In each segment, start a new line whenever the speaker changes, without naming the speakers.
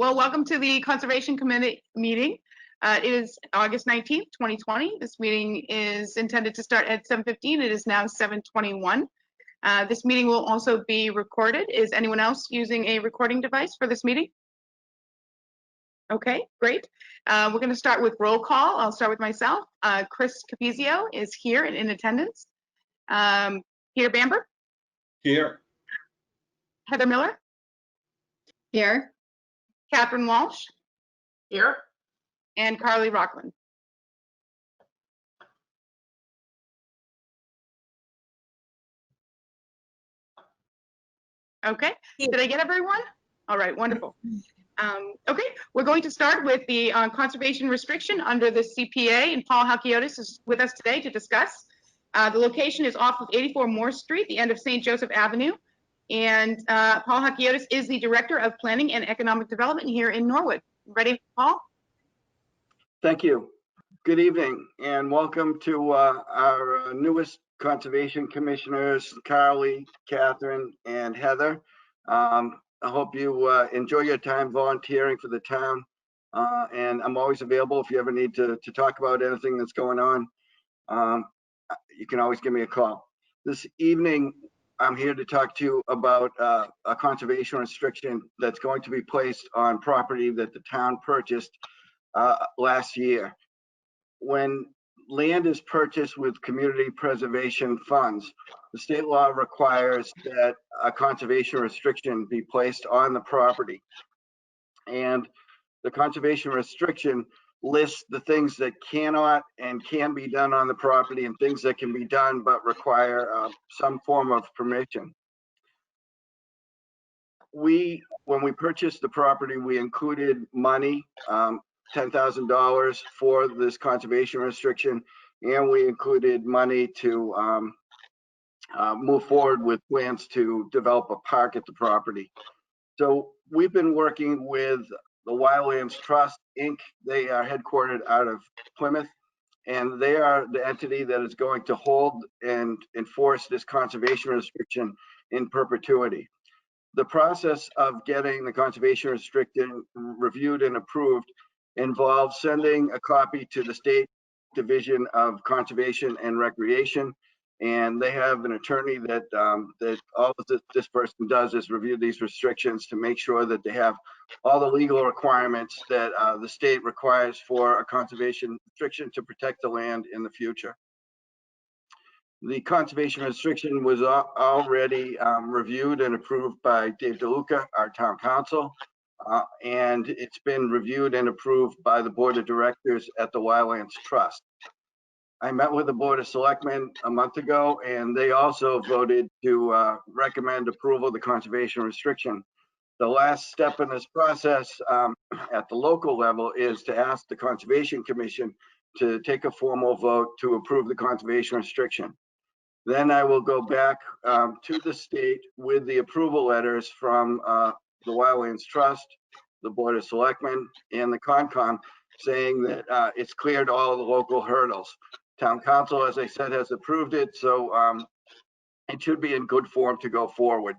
Well, welcome to the Conservation Committee meeting. It is August 19th, 2020. This meeting is intended to start at 7:15. It is now 7:21. This meeting will also be recorded. Is anyone else using a recording device for this meeting? Okay, great. We're going to start with roll call. I'll start with myself. Chris Capizio is here and in attendance. Peter Bamber?
Here.
Heather Miller?
Here.
Catherine Walsh?
Here.
And Carly Rockland. Okay, did I get everyone? All right, wonderful. Okay, we're going to start with the conservation restriction under the CPA, and Paul Halkiotis is with us today to discuss. The location is off of 84 Moore Street, the end of St. Joseph Avenue. And Paul Halkiotis is the Director of Planning and Economic Development here in Norwood. Ready, Paul?
Thank you. Good evening and welcome to our newest Conservation Commissioners, Carly, Catherine, and Heather. I hope you enjoy your time volunteering for the town. And I'm always available if you ever need to talk about anything that's going on. You can always give me a call. This evening, I'm here to talk to you about a conservation restriction that's going to be placed on property that the town purchased last year. When land is purchased with community preservation funds, the state law requires that a conservation restriction be placed on the property. And the conservation restriction lists the things that cannot and can be done on the property and things that can be done but require some form of permission. When we purchased the property, we included money, $10,000 for this conservation restriction, and we included money to move forward with plans to develop a park at the property. So we've been working with the Wildlands Trust, Inc. They are headquartered out of Plymouth, and they are the entity that is going to hold and enforce this conservation restriction in perpetuity. The process of getting the conservation restriction reviewed and approved involves sending a copy to the State Division of Conservation and Recreation, and they have an attorney that all this person does is review these restrictions to make sure that they have all the legal requirements that the state requires for a conservation restriction to protect the land in the future. The conservation restriction was already reviewed and approved by Dave DeLuca, our town council, and it's been reviewed and approved by the board of directors at the Wildlands Trust. I met with the Board of Selectmen a month ago, and they also voted to recommend approval of the conservation restriction. The last step in this process at the local level is to ask the Conservation Commission to take a formal vote to approve the conservation restriction. Then I will go back to the state with the approval letters from the Wildlands Trust, the Board of Selectmen, and the Concom saying that it's cleared all the local hurdles. Town Council, as I said, has approved it, so it should be in good form to go forward.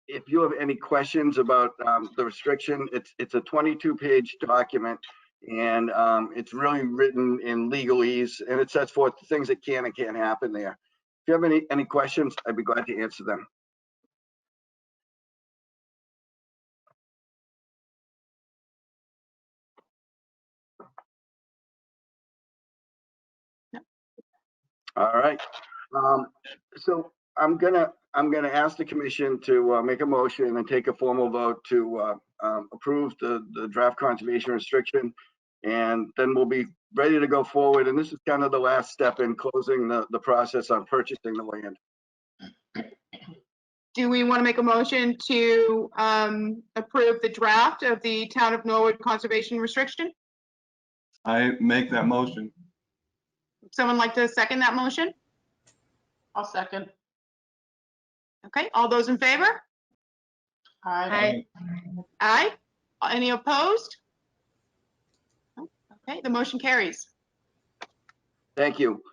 If you have any questions about the restriction, it's a 22-page document, and it's really written in legalese, and it sets forth the things that can and can't happen there. If you have any questions, I'd be glad to answer them. All right. So I'm gonna ask the commission to make a motion and take a formal vote to approve the draft conservation restriction, and then we'll be ready to go forward. And this is kind of the last step in closing the process on purchasing the land.
Do we want to make a motion to approve the draft of the Town of Norwood conservation restriction?
I make that motion.
Someone like to second that motion?
I'll second.
Okay, all those in favor?
Aye.
Aye. Any opposed? Okay, the motion carries.
Thank you.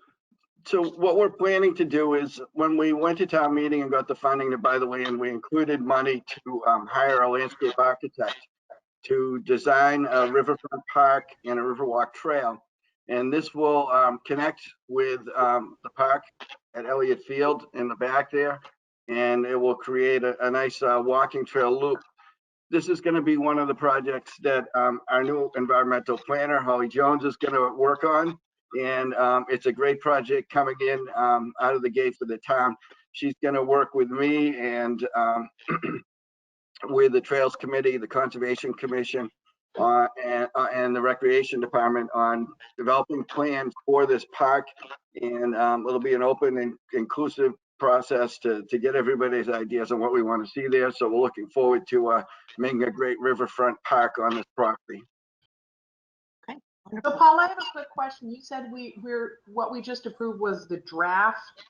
So what we're planning to do is, when we went to town meeting and got the funding to buy the land, we included money to hire a landscape architect to design a Riverfront Park and a Riverwalk trail. And this will connect with the park at Elliott Field in the back there. And it will create a nice walking trail loop. This is going to be one of the projects that our new environmental planner, Holly Jones, is going to work on. And it's a great project coming in out of the gate for the town. She's going to work with me and with the Trails Committee, the Conservation Commission, and the Recreation Department on developing plans for this park. And it'll be an open and inclusive process to get everybody's ideas on what we want to see there. So we're looking forward to making a great riverfront park on this property.
So Paul, I have a quick question. You said what we just approved was the draft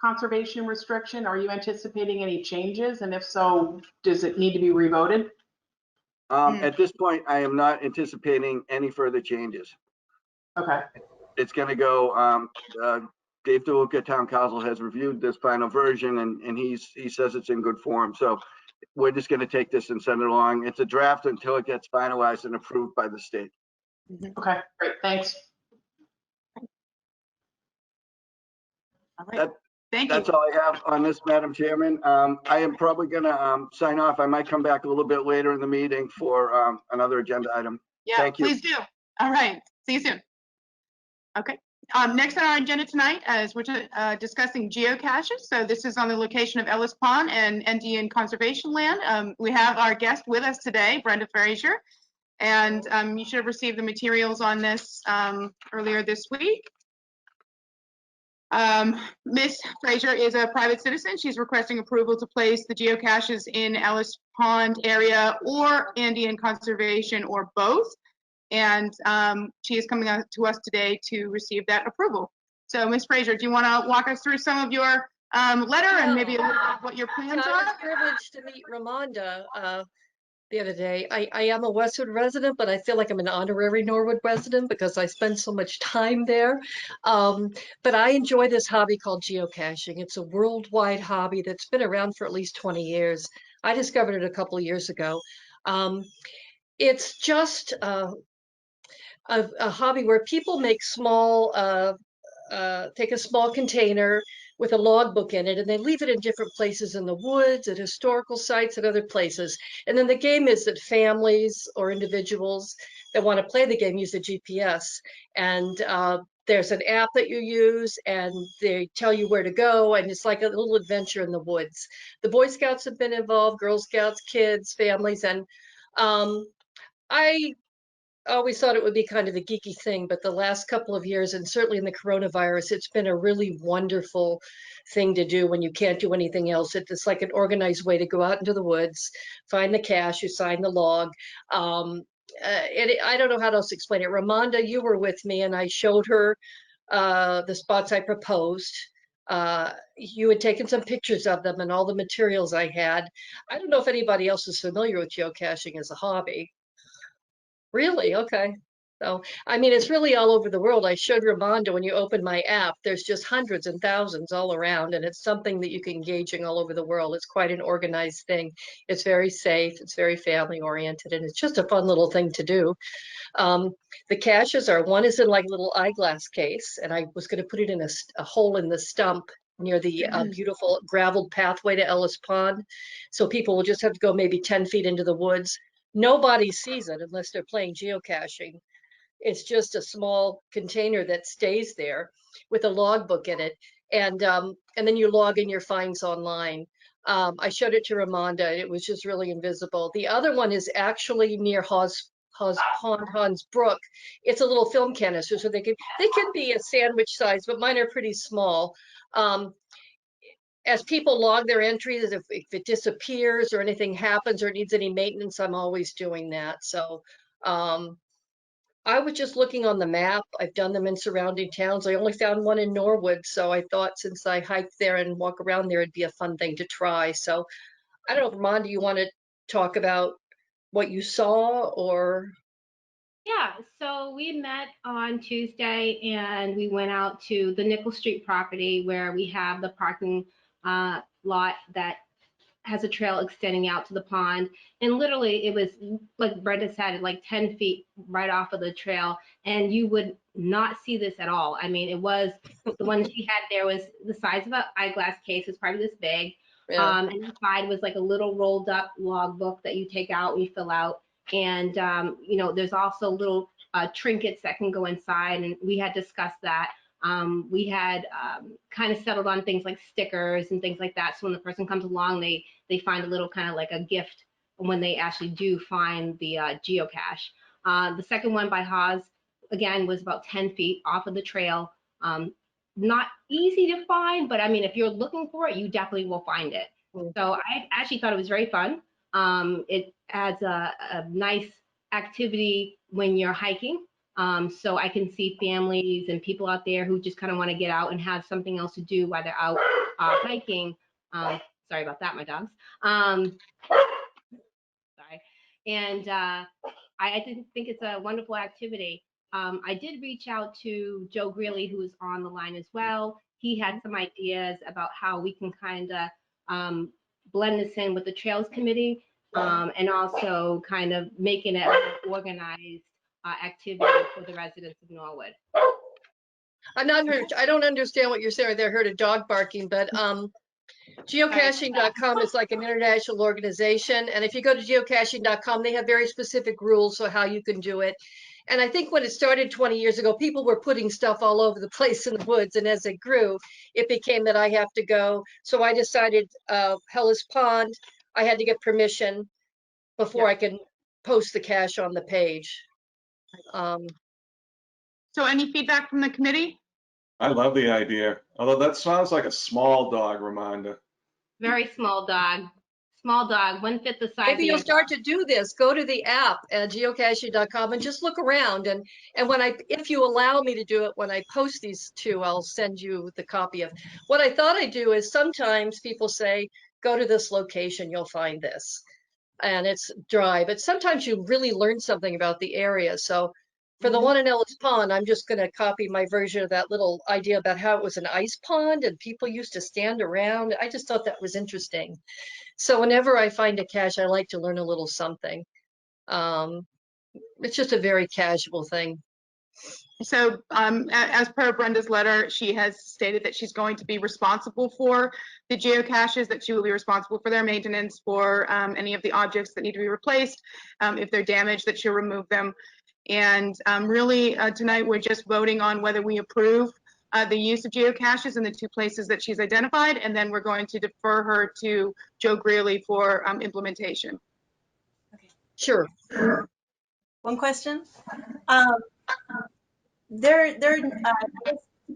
conservation restriction. Are you anticipating any changes? And if so, does it need to be revoted?
At this point, I am not anticipating any further changes.
Okay.
It's going to go, Dave DeLuca, town council, has reviewed this final version, and he says it's in good form. So we're just going to take this and send it along. It's a draft until it gets finalized and approved by the state.
Okay, great, thanks.
All right. Thank you.
That's all I have on this, Madam Chairman. I am probably going to sign off. I might come back a little bit later in the meeting for another agenda item.
Yeah,
Thank you.
please do. All right. See you soon. Okay. Next on our agenda tonight is we're discussing geocaches. So this is on the location of Ellis Pond and Indian Conservation Land. We have our guest with us today, Brenda Frazier, and you should have received the materials on this earlier this week. Ms. Frazier is a private citizen. She's requesting approval to place the geocaches in Ellis Pond area or Indian Conservation or both. And she is coming out to us today to receive that approval. So Ms. Frazier, do you want to walk us through some of your letter and maybe a little bit of what your plans
I
are?
was privileged to meet Ramonda the other day. I am a Westwood resident, but I feel like I'm an honorary Norwood resident because I spend so much time there. But I enjoy this hobby called geocaching. It's a worldwide hobby that's been around for at least 20 years. I discovered it a couple of years ago. It's just a hobby where people make take a small container with a logbook in it, and they leave it in different places in the woods, at historical sites, and other places. And then the game is that families or individuals that want to play the game use a GPS. And there's an app that you use, and they tell you where to go, and it's like a little adventure in the woods. The Boy Scouts have been involved, Girl Scouts, kids, families, and I always thought it would be kind of a geeky thing, but the last couple of years, and certainly in the coronavirus, it's been a really wonderful thing to do when you can't do anything else. It's like an organized way to go out into the woods, find the cache, you sign the log. I don't know how else to explain it. Ramonda, you were with me, and I showed her the spots I proposed. You had taken some pictures of them and all the materials I had. I don't know if anybody else is familiar with geocaching as a hobby. Really? Okay. So, I mean, it's really all over the world. I showed Ramonda when you open my app, there's just hundreds and thousands all around, and it's something that you can engage in all over the world. It's quite an organized thing. It's very safe, it's very family oriented, and it's just a fun little thing to do. The caches are, one is in like a little eyeglass case, and I was going to put it in a hole in the stump near the beautiful graveled pathway to Ellis Pond. So people will just have to go maybe 10 feet into the woods. Nobody sees it unless they're playing geocaching. It's just a small container that stays there with a logbook in it. And then you log in your finds online. I showed it to Ramonda. It was just really invisible. The other one is actually near Hans Brook. It's a little film canister, so they can be a sandwich size, but mine are pretty small. As people log their entries, if it disappears or anything happens or needs any maintenance, I'm always doing that. So I was just looking on the map. I've done them in surrounding towns. I only found one in Norwood, so I thought since I hike there and walk around there, it'd be a fun thing to try. So I don't know, Ramonda, do you want to talk about what you saw or?
Yeah, so we met on Tuesday and we went out to the Nickel Street property where we have the parking lot that has a trail extending out to the pond. And literally it was, like Brenda said, like 10 feet right off of the trail. And you would not see this at all. I mean, it was, the one she had there was the size of an eyeglass case. It's probably this big.
Yeah.
And inside was like a little rolled up log book that you take out, you fill out. And, you know, there's also little trinkets that can go inside. And we had discussed that. We had kind of settled on things like stickers and things like that. So when the person comes along, they find a little kind of like a gift when they actually do find the geocache. The second one by Haas, again, was about 10 feet off of the trail. Not easy to find, but I mean, if you're looking for it, you definitely will find it. So I actually thought it was very fun. It adds a nice activity when you're hiking. So I can see families and people out there who just kind of want to get out and have something else to do while they're out hiking. Sorry about that, my dogs. Sorry. And I think it's a wonderful activity. I did reach out to Joe Greeley, who is on the line as well. He had some ideas about how we can kind of blend this in with the Trails Committee and also kind of making it an organized activity for the residents of Norwood.
I don't understand what you're saying. I heard a dog barking, but geocaching.com is like an international organization. And if you go to geocaching.com, they have very specific rules for how you can do it. And I think when it started 20 years ago, people were putting stuff all over the place in the woods. And as it grew, it became that I have to go. So I decided Hellas Pond, I had to get permission before I can post the cache on the page.
So any feedback from the committee?
I love the idea. Although that sounds like a small dog, Ramonda.
Very small dog. Small dog, wouldn't fit the size.
Maybe you'll start to do this. Go to the app at geocaching.com and just look around. And if you allow me to do it, when I post these two, I'll send you the copy of. What I thought I'd do is sometimes people say, go to this location, you'll find this. And it's dry, but sometimes you really learn something about the area. So for the one in Ellis Pond, I'm just going to copy my version of that little idea about how it was an ice pond and people used to stand around. I just thought that was interesting. So whenever I find a cache, I like to learn a little something. It's just a very casual thing.
So as per Brenda's letter, she has stated that she's going to be responsible for the geocaches, that she will be responsible for their maintenance, for any of the objects that need to be replaced. If they're damaged, that she'll remove them. And really tonight we're just voting on whether we approve the use of geocaches in the two places that she's identified, and then we're going to defer her to Joe Greeley for implementation.
Okay.
Sure.
One question. To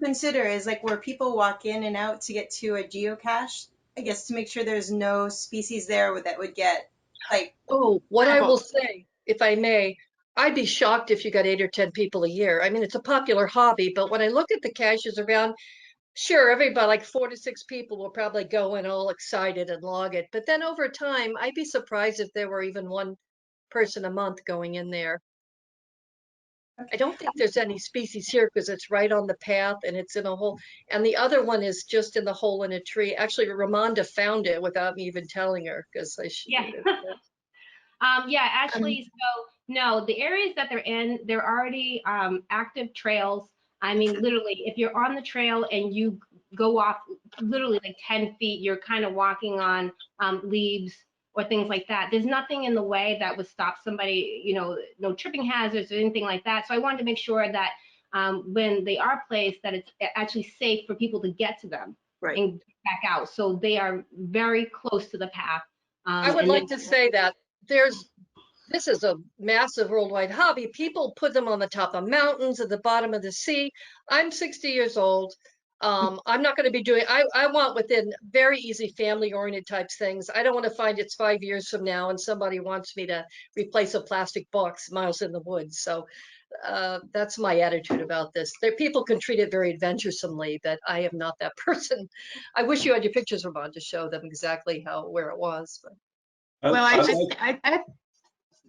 consider is like where people walk in and out to get to a geocache, I guess, to make sure there's no species there that would get like.
Oh, what I will say, if I may, I'd be shocked if you got 8 or 10 people a year. I mean, it's a popular hobby, but when I look at the caches around, sure, everybody, like 4 to 6 people will probably go in all excited and log it. But then over time, I'd be surprised if there were even one person a month going in there. I don't think there's any species here because it's right on the path and it's in a hole. And the other one is just in the hole in a tree. Actually, Ramonda found it without me even telling her because I should.
Yeah. Yeah, actually, so no, the areas that they're in, they're already active trails. I mean, literally, if you're on the trail and you go off literally like 10 feet, you're kind of walking on leaves or things like that. There's nothing in the way that would stop somebody, you know, no tripping hazards or anything like that. So I wanted to make sure that when they are placed, that it's actually safe for people to get to them and get back out. So they are very close to the path.
I would like to say that this is a massive worldwide hobby. People put them on the top of mountains, at the bottom of the sea. I'm 60 years old. I'm not going to be doing, I want within very easy family oriented types things. I don't want to find it's 5 years from now and somebody wants me to replace a plastic box miles in the woods. So that's my attitude about this. People can treat it very adventuresomely, but I am not that person. I wish you had your pictures, Ramon, to show them exactly where it was. But.
Well,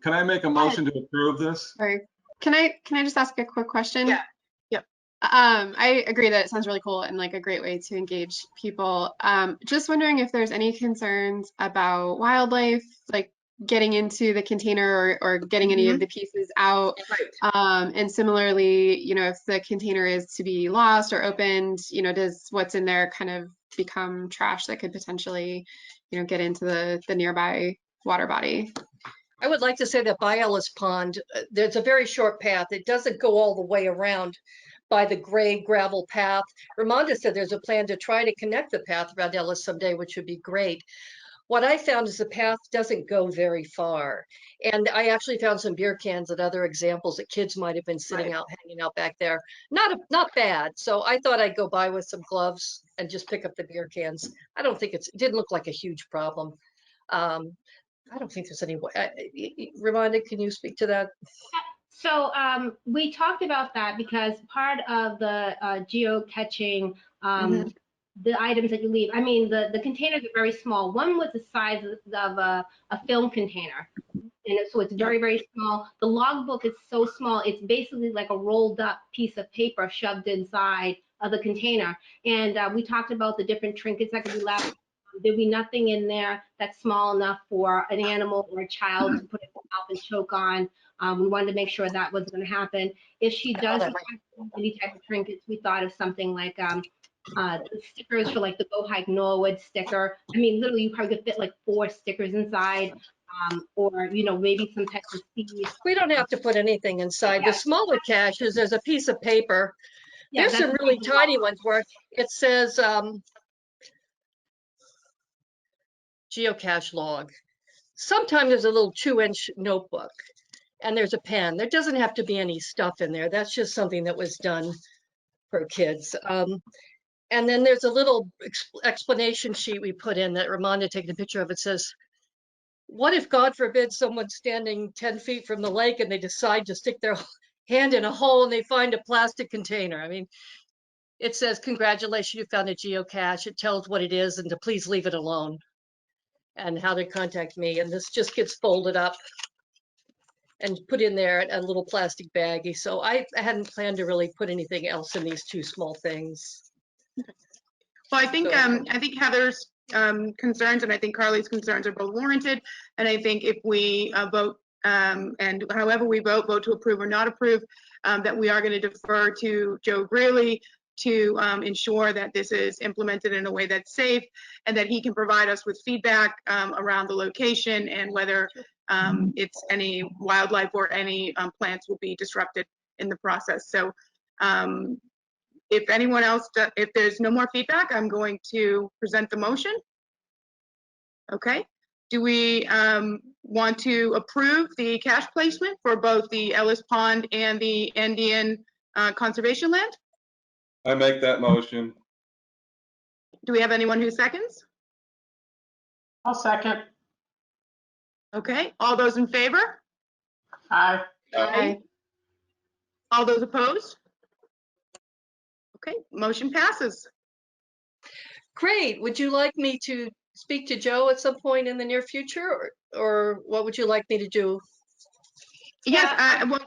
Can I make a motion to approve this?
Sorry.
Can I just ask a quick question?
Yeah. Yep.
I agree that it sounds really cool and like a great way to engage people. Just wondering if there's any concerns about wildlife, like getting into the container or getting any of the pieces out.
Right.
And similarly, if the container is to be lost or opened, does what's in there kind of become trash that could potentially, get into the nearby water body?
I would like to say that by Ellis Pond, there's a very short path. It doesn't go all the way around by the gray gravel path. Ramonda said there's a plan to try to connect the path around Ellis someday, which would be great. What I found is the path doesn't go very far. And I actually found some beer cans and other examples that kids might have been sitting out, hanging out back there. Not bad. So I thought I'd go by with some gloves and just pick up the beer cans. I don't think it didn't look like a huge problem. I don't think there's any way. Ramonda, can you speak to that?
So we talked about that because part of the geocaching, the items that you leave, I mean, the containers are very small. One was the size of a film container. And so it's very, very small. The logbook is so small, it's basically like a rolled up piece of paper shoved inside of the container. And we talked about the different trinkets that could be left. There'd be nothing in there that's small enough for an animal or a child to put in their mouth and choke on. We wanted to make sure that wasn't going to happen. If she does any type of trinkets, we thought of something like stickers for like the Go Hike Norwood sticker. I mean, literally, you probably could fit like 4 stickers inside, or maybe some type of seed.
We don't have to put anything inside. The smaller caches, there's a piece of paper. There's some really tiny ones where it says geocache log. Sometimes there's a little 2-inch notebook and there's a pen. There doesn't have to be any stuff in there. That's just something that was done for kids. And then there's a little explanation sheet we put in that Ramonda taking a picture of. It says, what if, God forbid, someone's standing 10 feet from the lake and they decide to stick their hand in a hole and they find a plastic container? I mean, it says, congratulations, you found a geocache. It tells what it is and to please leave it alone and how to contact me. And this just gets folded up and put in there a little plastic baggie. So I hadn't planned to really put anything else in these 2 small things.
Well, I think Heather's concerns and I think Carly's concerns are both warranted. And I think if we vote and however we vote to approve or not approve, that we are going to defer to Joe Greeley to ensure that this is implemented in a way that's safe and that he can provide us with feedback around the location and whether it's any wildlife or any plants will be disrupted in the process. So if anyone else, if there's no more feedback, I'm going to present the motion. Okay. Do we want to approve the cache placement for both the Ellis Pond and the Indian Conservation Land?
I make that motion.
Do we have anyone who seconds?
I'll second.
Okay. All those in favor?
Aye.
Aye. All those opposed? Okay, motion passes.
Great. Would you like me to speak to Joe at some point in the near future, or what would you like me to do?
Yes, well,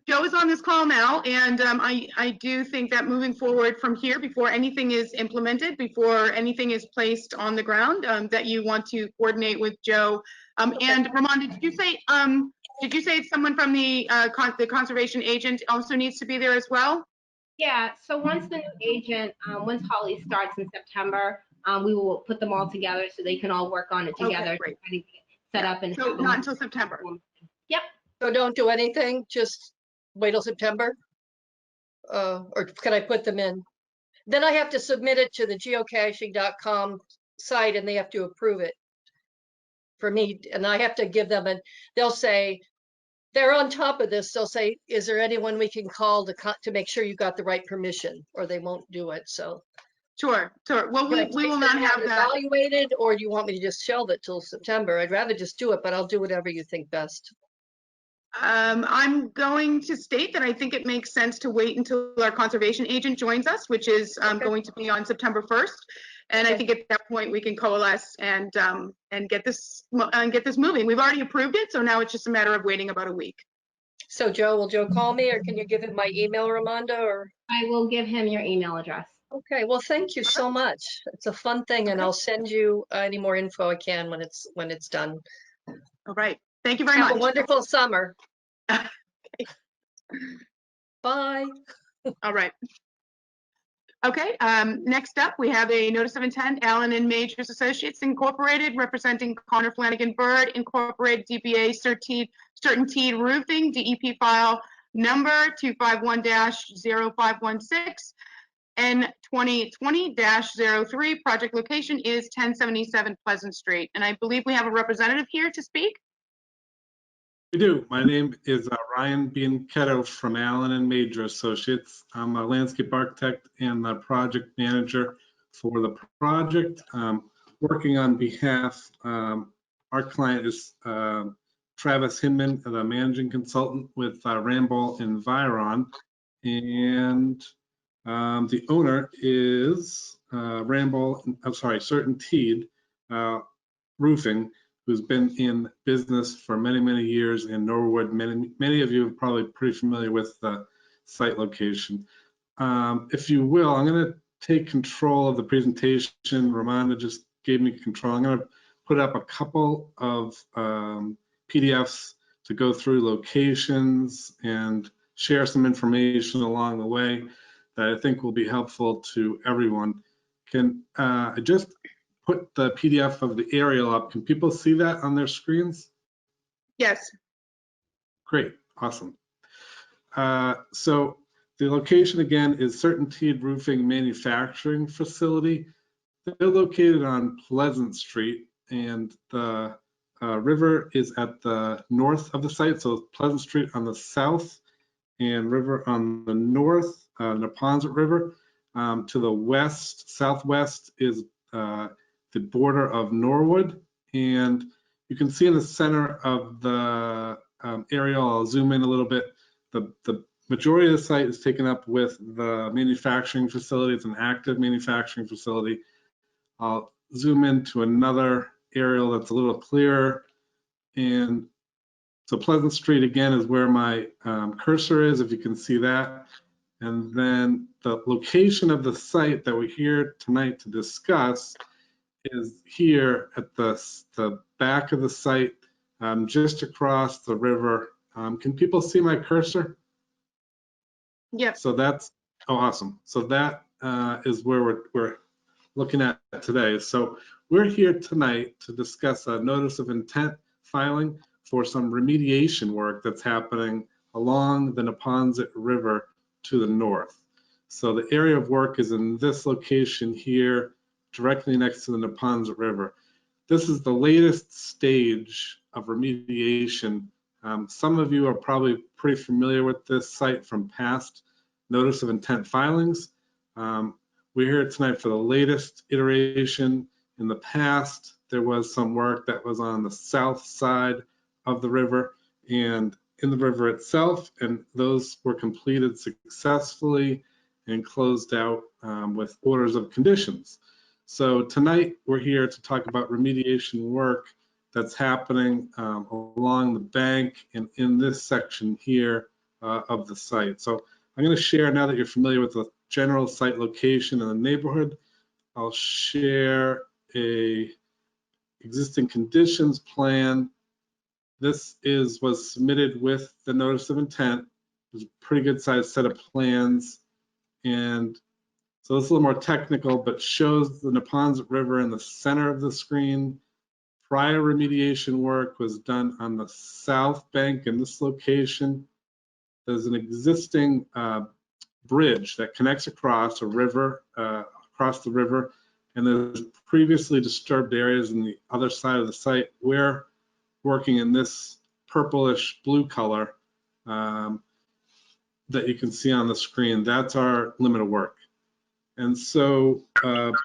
Joe is on this call now, and I do think that moving forward from here, before anything is implemented, before anything is placed on the ground, that you want to coordinate with Joe. And Ramonda, did you say someone from the conservation agent also needs to be there as well?
Yeah, so once the new agent, once Holly starts in September, we will put them all together so they can all work on it together.
Okay, great.
Set up and
so not until September.
Yep.
So don't do anything, just wait till September? Or can I put them in? Then I have to submit it to the geocaching.com site and they have to approve it for me. And I have to give them, and they'll say, they're on top of this. They'll say, is there anyone we can call to make sure you got the right permission, or they won't do it. So
Sure. Well, we will not have that
evaluated, or do you want me to just shelve it till September? I'd rather just do it, but I'll do whatever you think best.
I'm going to state that I think it makes sense to wait until our conservation agent joins us, which is going to be on September 1st. And I think at that point we can coalesce and get this moving. We've already approved it, so now it's just a matter of waiting about a week.
So Joe, will Joe call me or can you give him my email, Ramonda, or?
I will give him your email address.
Okay, well, thank you so much. It's a fun thing and
Okay.
I'll send you any more info I can when it's done.
All right. Thank you very
Have
much.
a wonderful summer. Bye.
All right. Okay, next up, we have a notice of intent, Allen and Majors Associates Incorporated, representing Connor Flanagan Bird Incorporated, DBA Certainteed Roofing, DEP file number 251-0516, and 2020-03. Project location is 1077 Pleasant Street. And I believe we have a representative here to speak.
We do. My name is Ryan Bianchetto from Allen and Major Associates. I'm a landscape architect and the project manager for the project. Working on behalf, our client is Travis Hinman, the managing consultant with Ramboll Environ, and the owner is Certainteed Roofing, who's been in business for many, many years in Norwood. Many of you are probably pretty familiar with the site location. If you will, I'm going to take control of the presentation. Ramonda just gave me control. I'm going to put up a couple of PDFs to go through locations and share some information along the way that I think will be helpful to everyone. Can I just put the PDF of the aerial up? Can people see that on their screens?
Yes.
Great, awesome. So the location again is Certainteed Roofing Manufacturing Facility. They're located on Pleasant Street, and the river is at the north of the site. So Pleasant Street on the south and river on the north, Neponset River. To the west, southwest is the border of Norwood, and you can see in the center of the aerial, I'll zoom in a little bit, the majority of the site is taken up with the manufacturing facility. It's an active manufacturing facility. I'll zoom into another aerial that's a little clearer, and so Pleasant Street again is where my cursor is, if you can see that. And then the location of the site that we're here tonight to discuss is here at the back of the site, just across the river. Can people see my cursor?
Yep.
So that's, oh, awesome. So that is where we're looking at today. So we're here tonight to discuss a notice of intent filing for some remediation work that's happening along the Neponset River to the north. So the area of work is in this location here, directly next to the Neponset River. This is the latest stage of remediation. Some of you are probably pretty familiar with this site from past notice of intent filings. We're here tonight for the latest iteration. In the past, there was some work that was on the south side of the river and in the river itself, and those were completed successfully and closed out with orders of conditions. So tonight we're here to talk about remediation work that's happening along the bank and in this section here of the site. So I'm going to share, now that you're familiar with the general site location and the neighborhood, I'll share a existing conditions plan. This was submitted with the notice of intent. It's a pretty good sized set of plans. And so it's a little more technical, but shows the Neponset River in the center of the screen. Prior remediation work was done on the south bank in this location. There's an existing bridge that connects across a river, across the river, and there's previously disturbed areas in the other side of the site. We're working in this purplish blue color that you can see on the screen. That's our limit of work. And so an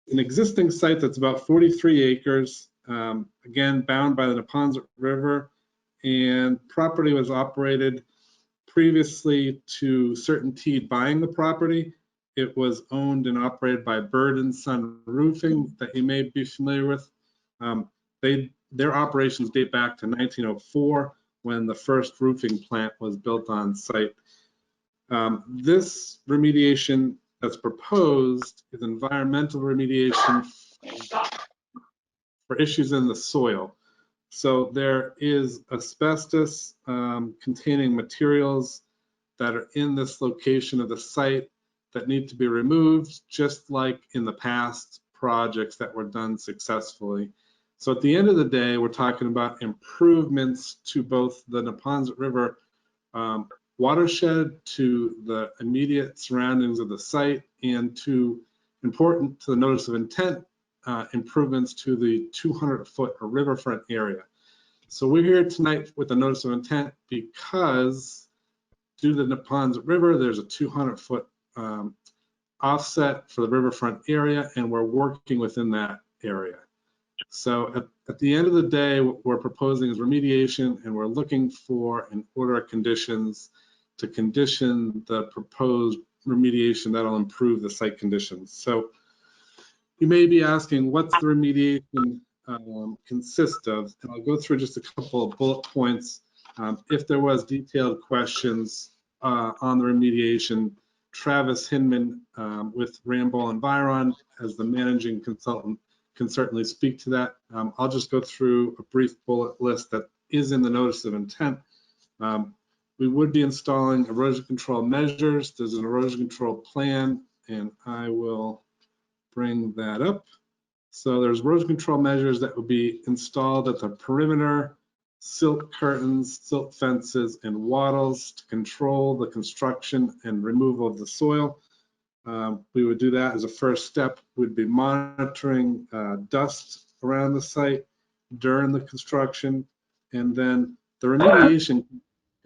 existing site that's about 43 acres, again, bound by the Neponset River, and property was operated previously to Certainteed buying the property. It was owned and operated by Bird & Son Roofing that you may be familiar with. Their operations date back to 1904. when the first roofing plant was built on site. This remediation that's proposed is environmental remediation for issues in the soil. So there is asbestos containing materials that are in this location of the site that need to be removed, just like in the past projects that were done successfully. So at the end of the day, we're talking about improvements to both the Neponset River watershed, to the immediate surroundings of the site, and to, important to the notice of intent, improvements to the 200-foot riverfront area. So we're here tonight with the notice of intent because due to the Neponset River, there's a 200-foot offset for the riverfront area, and we're working within that area. So at the end of the day, what we're proposing is remediation, and we're looking for an order of conditions to condition the proposed remediation that'll improve the site conditions. So you may be asking, what's the remediation consist of? And I'll go through just a couple of bullet points. If there was detailed questions on the remediation, Travis Hinman with Rambo Environ as the managing consultant can certainly speak to that. I'll just go through a brief bullet list that is in the notice of intent. We would be installing erosion control measures. There's an erosion control plan, and I will bring that up. So there's erosion control measures that will be installed at the perimeter, silt curtains, silt fences, and wattles to control the construction and removal of the soil. We would do that as a first step. We'd be monitoring dust around the site during the construction, and then the remediation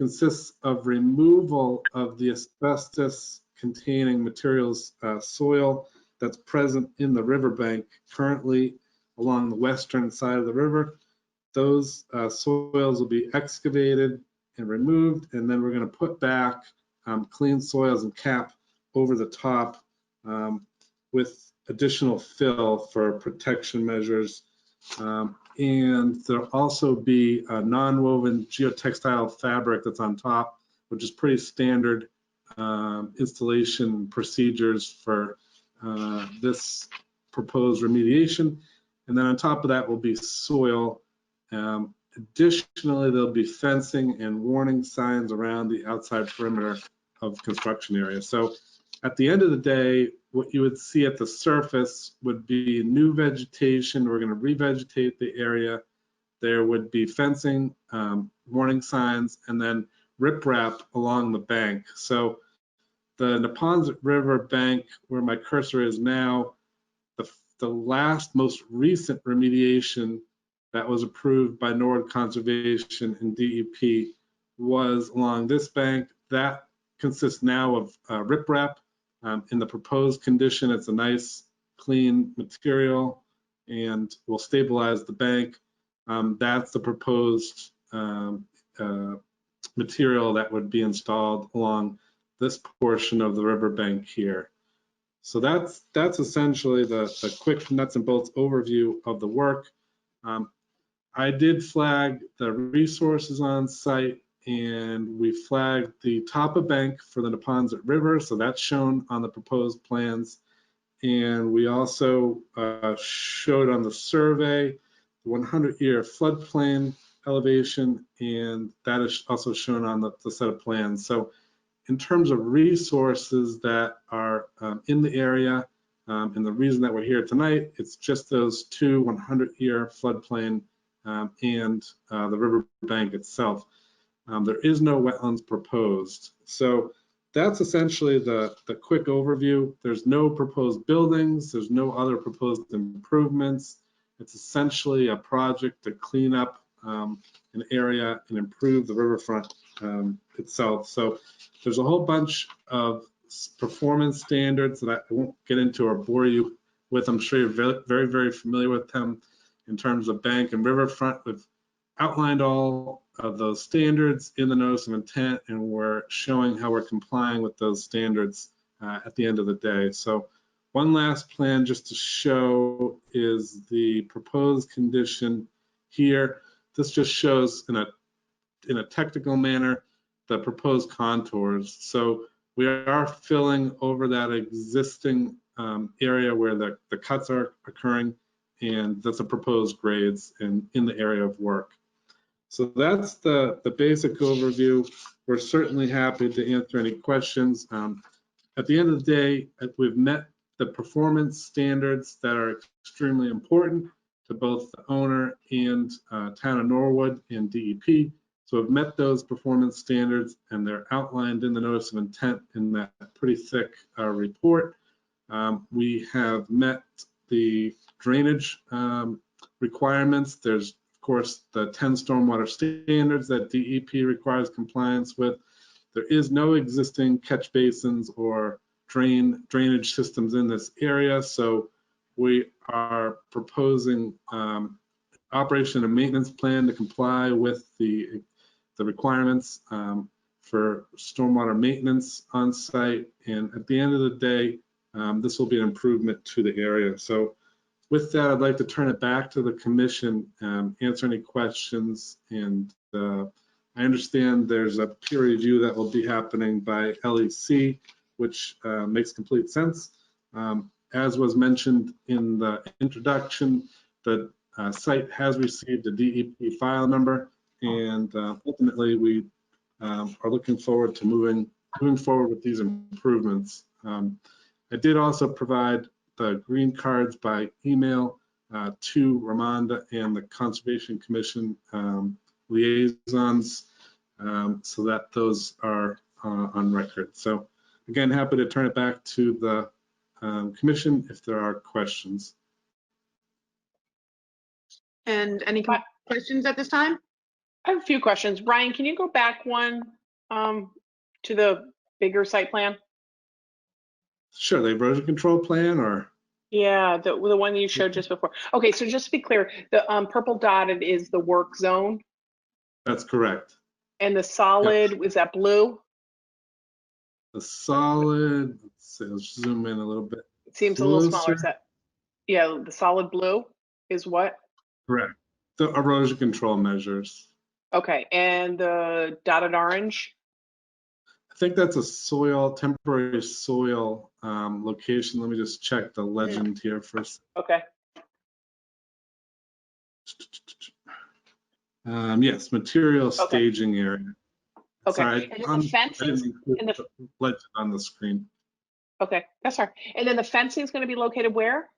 consists of removal of the asbestos containing materials, soil that's present in the riverbank currently along the western side of the river. Those soils will be excavated and removed, and then we're going to put back clean soils and cap over the top with additional fill for protection measures. And there'll also be a non-woven geotextile fabric that's on top, which is pretty standard installation procedures for this proposed remediation. And then on top of that will be soil. Additionally, there'll be fencing and warning signs around the outside perimeter of construction area. So at the end of the day, what you would see at the surface would be new vegetation. We're going to revegetate the area. There would be fencing, warning signs, and then riprap along the bank. So the Neponset River bank, where my cursor is now, the last most recent remediation that was approved by Norwood Conservation and DEP was along this bank. That consists now of riprap. In the proposed condition, it's a nice, clean material and will stabilize the bank. That's the proposed material that would be installed along this portion of the riverbank here. So that's essentially the quick nuts and bolts overview of the work. I did flag the resources on site, and we flagged the top of bank for the Neponset River, so that's shown on the proposed plans. And we also showed on the survey the 100-year floodplain elevation, and that is also shown on the set of plans. So in terms of resources that are in the area, and the reason that we're here tonight, it's just those two 100-year floodplain and the riverbank itself. There is no wetlands proposed. So that's essentially the quick overview. There's no proposed buildings. There's no other proposed improvements. It's essentially a project to clean up an area and improve the riverfront itself. So there's a whole bunch of performance standards that I won't get into or bore you with. I'm sure you're very, very familiar with them in terms of bank and riverfront. We've outlined all of those standards in the notice of intent, and we're showing how we're complying with those standards at the end of the day. So one last plan just to show is the proposed condition here. This just shows in a in a technical manner the proposed contours. So we are filling over that existing area where the cuts are occurring, and that's the proposed grades in the area of work. So that's the basic overview. We're certainly happy to answer any questions. At the end of the day, we've met the performance standards that are extremely important to both the owner and town of Norwood and DEP. So we've met those performance standards, and they're outlined in the notice of intent in that pretty thick report. We have met the drainage requirements. There's, of course, the 10 stormwater standards that DEP requires compliance with. There is no existing catch basins or drainage systems in this area, so we are proposing operation and maintenance plan to comply with the requirements for stormwater maintenance on site. And at the end of the day, this will be an improvement to the area. So with that, I'd like to turn it back to the commission, answer any questions. And I understand there's a peer review that will be happening by LEC, which makes complete sense. As was mentioned in the introduction, the site has received a DEP file number, and ultimately we are looking forward to moving forward with these improvements. I did also provide the green cards by email to Ramonda and the Conservation Commission liaisons, so that those are on record. So again, happy to turn it back to the commission if there are questions.
And any questions at this time?
I have a few questions. Brian, can you go back one to the bigger site plan?
Sure, the erosion control plan, or?
Yeah, the one you showed just before. Okay, so just to be clear, the purple dotted is the work zone?
That's correct.
And the solid,
Yep.
is that blue?
The solid, let's see, let's zoom in a little bit.
It seems a little smaller. Is that, yeah, the solid blue is what?
Correct. The erosion control measures.
Okay, and the dotted orange?
I think that's a temporary soil location. Let me just check the legend here first.
Okay.
Yes, material staging area.
Okay.
Sorry,
And the fencing,
I didn't include the legend on the screen.
Okay, that's all right. And then the fencing is going to be located where?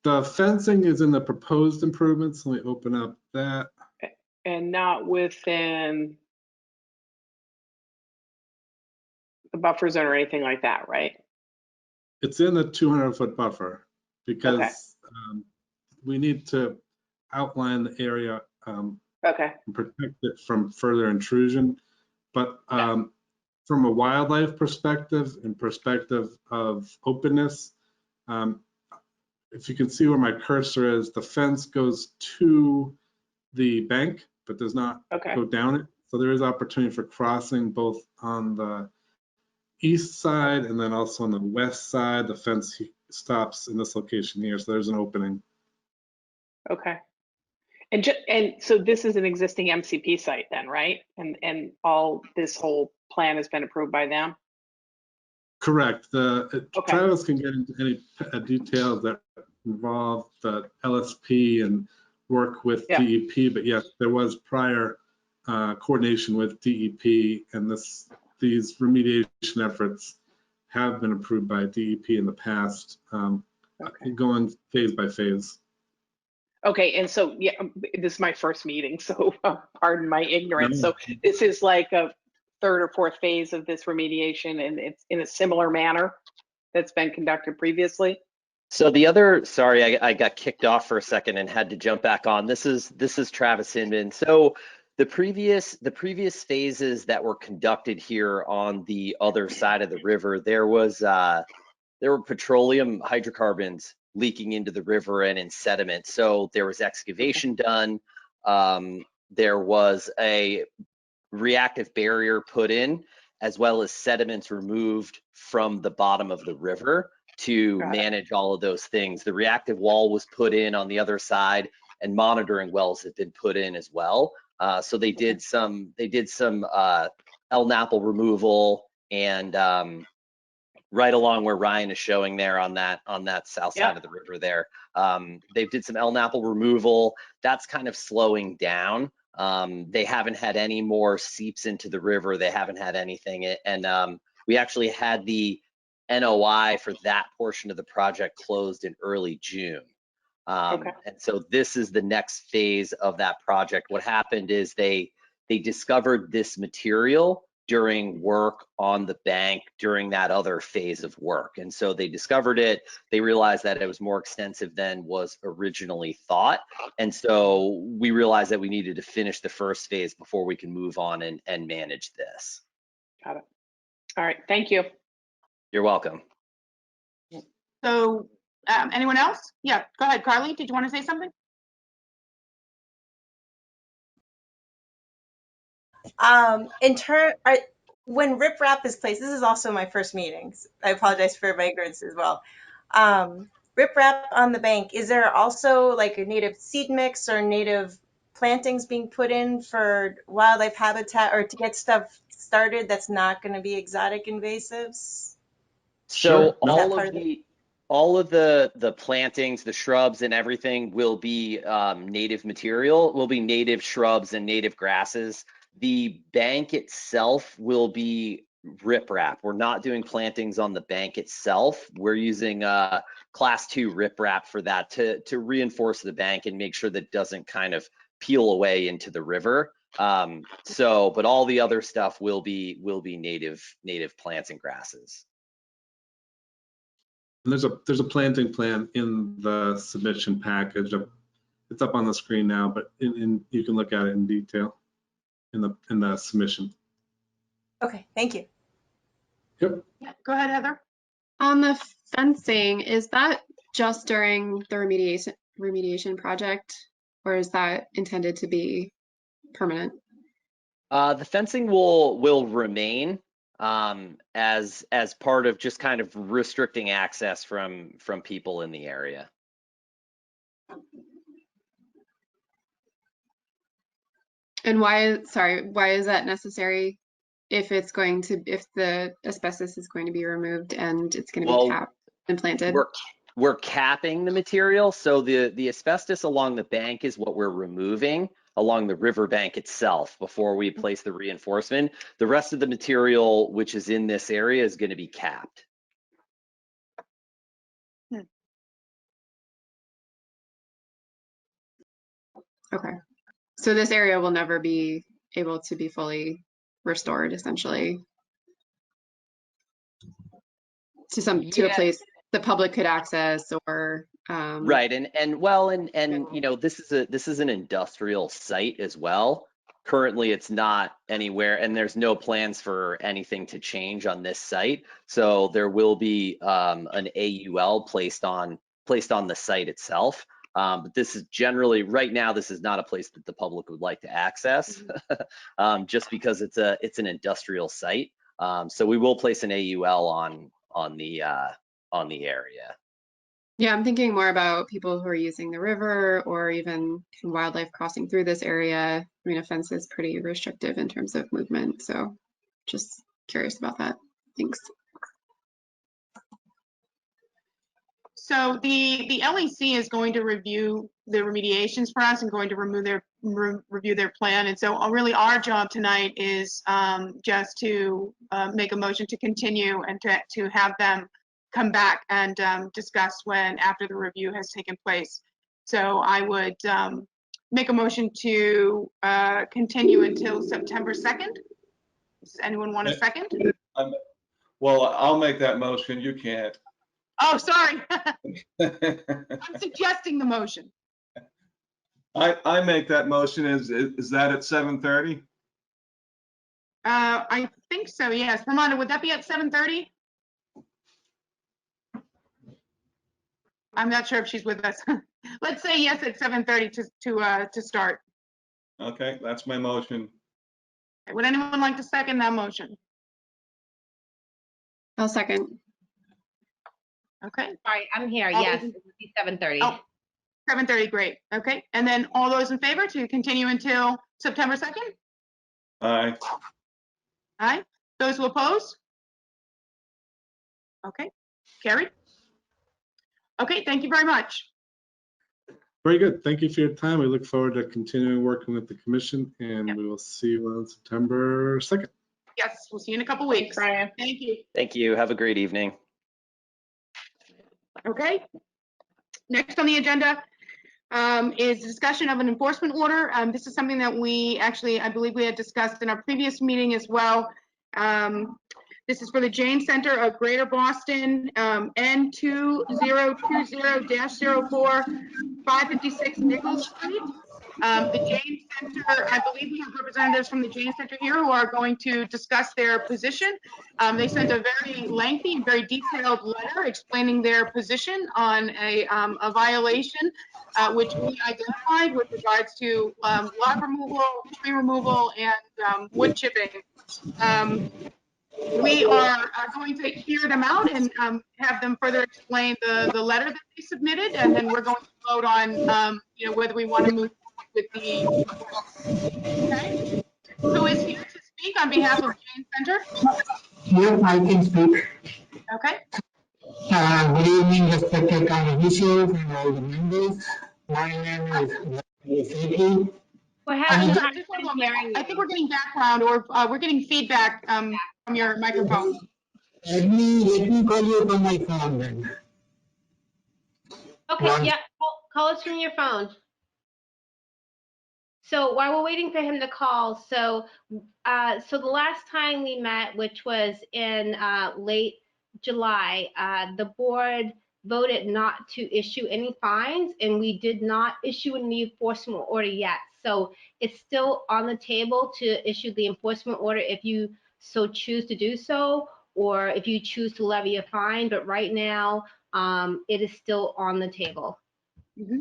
The fencing is in the proposed improvements. Let me open up that.
And not within the buffer zone or anything like that, right?
It's in the 200-foot buffer because we need to outline the area and protect it from further intrusion. But from a wildlife perspective and perspective of openness, if you can see where my cursor is, the fence goes to the bank, but does not go down it. So there is opportunity for crossing both on the east side and then also on the west side. The fence stops in this location here, so there's an opening.
Okay. And so this is an existing MCP site then, right? And all this whole plan has been approved by them?
Correct. Travis can get into any details that involve the LSP and work with DEP, but yes, there was prior coordination with DEP, and these remediation efforts have been approved by DEP in the past, going phase by phase.
Okay, and so, yeah, this is my first meeting, so pardon my ignorance. So this is like a third or fourth phase of this remediation, and it's in a similar manner that's been conducted previously?
So the other, sorry, I got kicked off for a second and had to jump back on. This is Travis Hinman. So the previous phases that were conducted here on the other side of the river, there were petroleum hydrocarbons leaking into the river and in sediment. So there was excavation done. There was a reactive barrier put in, as well as sediments removed from the bottom of the river to manage all of those things. The reactive wall was put in on the other side, and monitoring wells have been put in as well. So they did some El-Napple removal and right along where Ryan is showing there on that south side of the river there. They did some El-Napple removal. That's kind of slowing down. They haven't had any more seeps into the river. They haven't had anything. And we actually had the NOI for that portion of the project closed in early June. And so this is the next phase of that project. What happened is they discovered this material during work on the bank during that other phase of work. And so they discovered it, they realized that it was more extensive than was originally thought. And so we realized that we needed to finish the first phase before we can move on and manage this.
Got it. All right, thank you.
You're welcome.
So anyone else? Yeah, go ahead, Carly. Did you want to say something?
When riprap is placed, this is also my first meeting. I apologize for my ignorance as well. Riprap on the bank, is there also like a native seed mix or native plantings being put in for wildlife habitat or to get stuff started that's not going to be exotic invasives?
So
Sure.
all of the plantings, the shrubs and everything will be native material, will be native shrubs and native grasses. The bank itself will be riprap. We're not doing plantings on the bank itself. We're using class 2 riprap for that to reinforce the bank and make sure that it doesn't kind of peel away into the river. But all the other stuff will be native plants and grasses.
And there's a planting plan in the submission package. It's up on the screen now, but you can look at it in detail in the submission.
Okay, thank you.
Yep.
Yeah, go ahead, Heather.
On the fencing, is that just during the remediation project, or is that intended to be permanent?
The fencing will remain as part of just kind of restricting access from people in the area.
And why is that necessary if the asbestos is going to be removed and it's going to be capped and planted?
We're capping the material, so the asbestos along the bank is what we're removing along the riverbank itself before we place the reinforcement. The rest of the material which is in this area is going to be capped.
Okay. So this area will never be able to be fully restored, essentially, to a place the public could access, or
right. And you know, this is an industrial site as well. Currently it's not anywhere, and there's no plans for anything to change on this site. So there will be an AUL placed on the site itself. But this is generally, right now, this is not a place that the public would like to access, just because it's an industrial site. So we will place an AUL on the area.
Yeah, I'm thinking more about people who are using the river or even wildlife crossing through this area. I mean, a fence is pretty restrictive in terms of movement, so just curious about that. Thanks.
So the LEC is going to review the remediations for us and going to review their plan. And so really our job tonight is just to make a motion to continue and to have them come back and discuss after the review has taken place. So I would make a motion to continue until September 2nd. Does anyone want a second?
Well, I'll make that motion. You can't.
Oh, sorry. I'm suggesting the motion.
I make that motion. Is that at 7:30?
I think so, yes. Ramonda, would that be at 7:30? I'm not sure if she's with us. Let's say yes at 7:30 to start.
Okay, that's my motion.
Would anyone like to second that motion?
I'll second.
Okay.
Sorry, I'm here.
All
Yes,
those
it would be 7:30.
Oh, 7:30, great. Okay, and then all those in favor to continue until September 2nd?
Aye.
Aye. Those who oppose? Okay, carried. Okay, thank you very much.
Very good. Thank you for your time. We look forward to continuing working with the commission, and we will see you on September 2nd.
Yes, we'll see you in a couple
Thanks,
weeks.
Brian.
Thank you.
Thank you. Have a great evening.
Okay. Next on the agenda is discussion of an enforcement order. This is something that we actually, I believe we had discussed in our previous meeting as well. This is for the Jain Center of Greater Boston, N2020-04, 556 Nichols Street. The Jain Center, I believe we have representatives from the Jain Center here who are going to discuss their position. They sent a very lengthy and very detailed letter explaining their position on a violation, which we identified with regards to log removal, tree removal, and wood chipping. We are going to hear them out and have them further explain the letter that they submitted, and then we're going to vote on whether we want to move with the okay. Who is here to speak on behalf of Jain Center?
Yes, I can speak.
Okay.
Good evening, respected county officials and all the members. My name is Eddie.
We're having a hard
Just one
time
moment.
hearing
I think
you.
we're getting background, or we're getting feedback from your microphone.
Let me call you from my phone then.
Okay,
One-
yeah, call us from your phone. So while we're waiting for him to call, so the last time we met, which was in late July, the board voted not to issue any fines, and we did not issue any enforcement order yet. So it's still on the table to issue the enforcement order if you so choose to do so, or if you choose to levy a fine. But right now, it is still on the table.
Mm-hmm.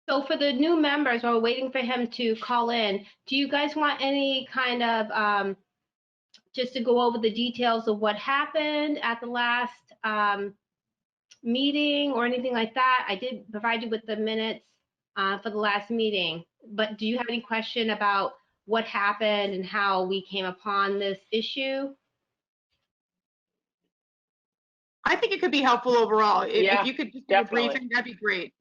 So for the new members, while we're waiting for him to call in, do you guys want any kind of, just to go over the details of what happened at the last meeting or anything like that? I did provide you with the minutes for the last meeting, but do you have any question about what happened and how we came upon this issue?
I think it could be helpful overall.
Yeah,
If you could just do a
definitely.
briefing, that'd be great.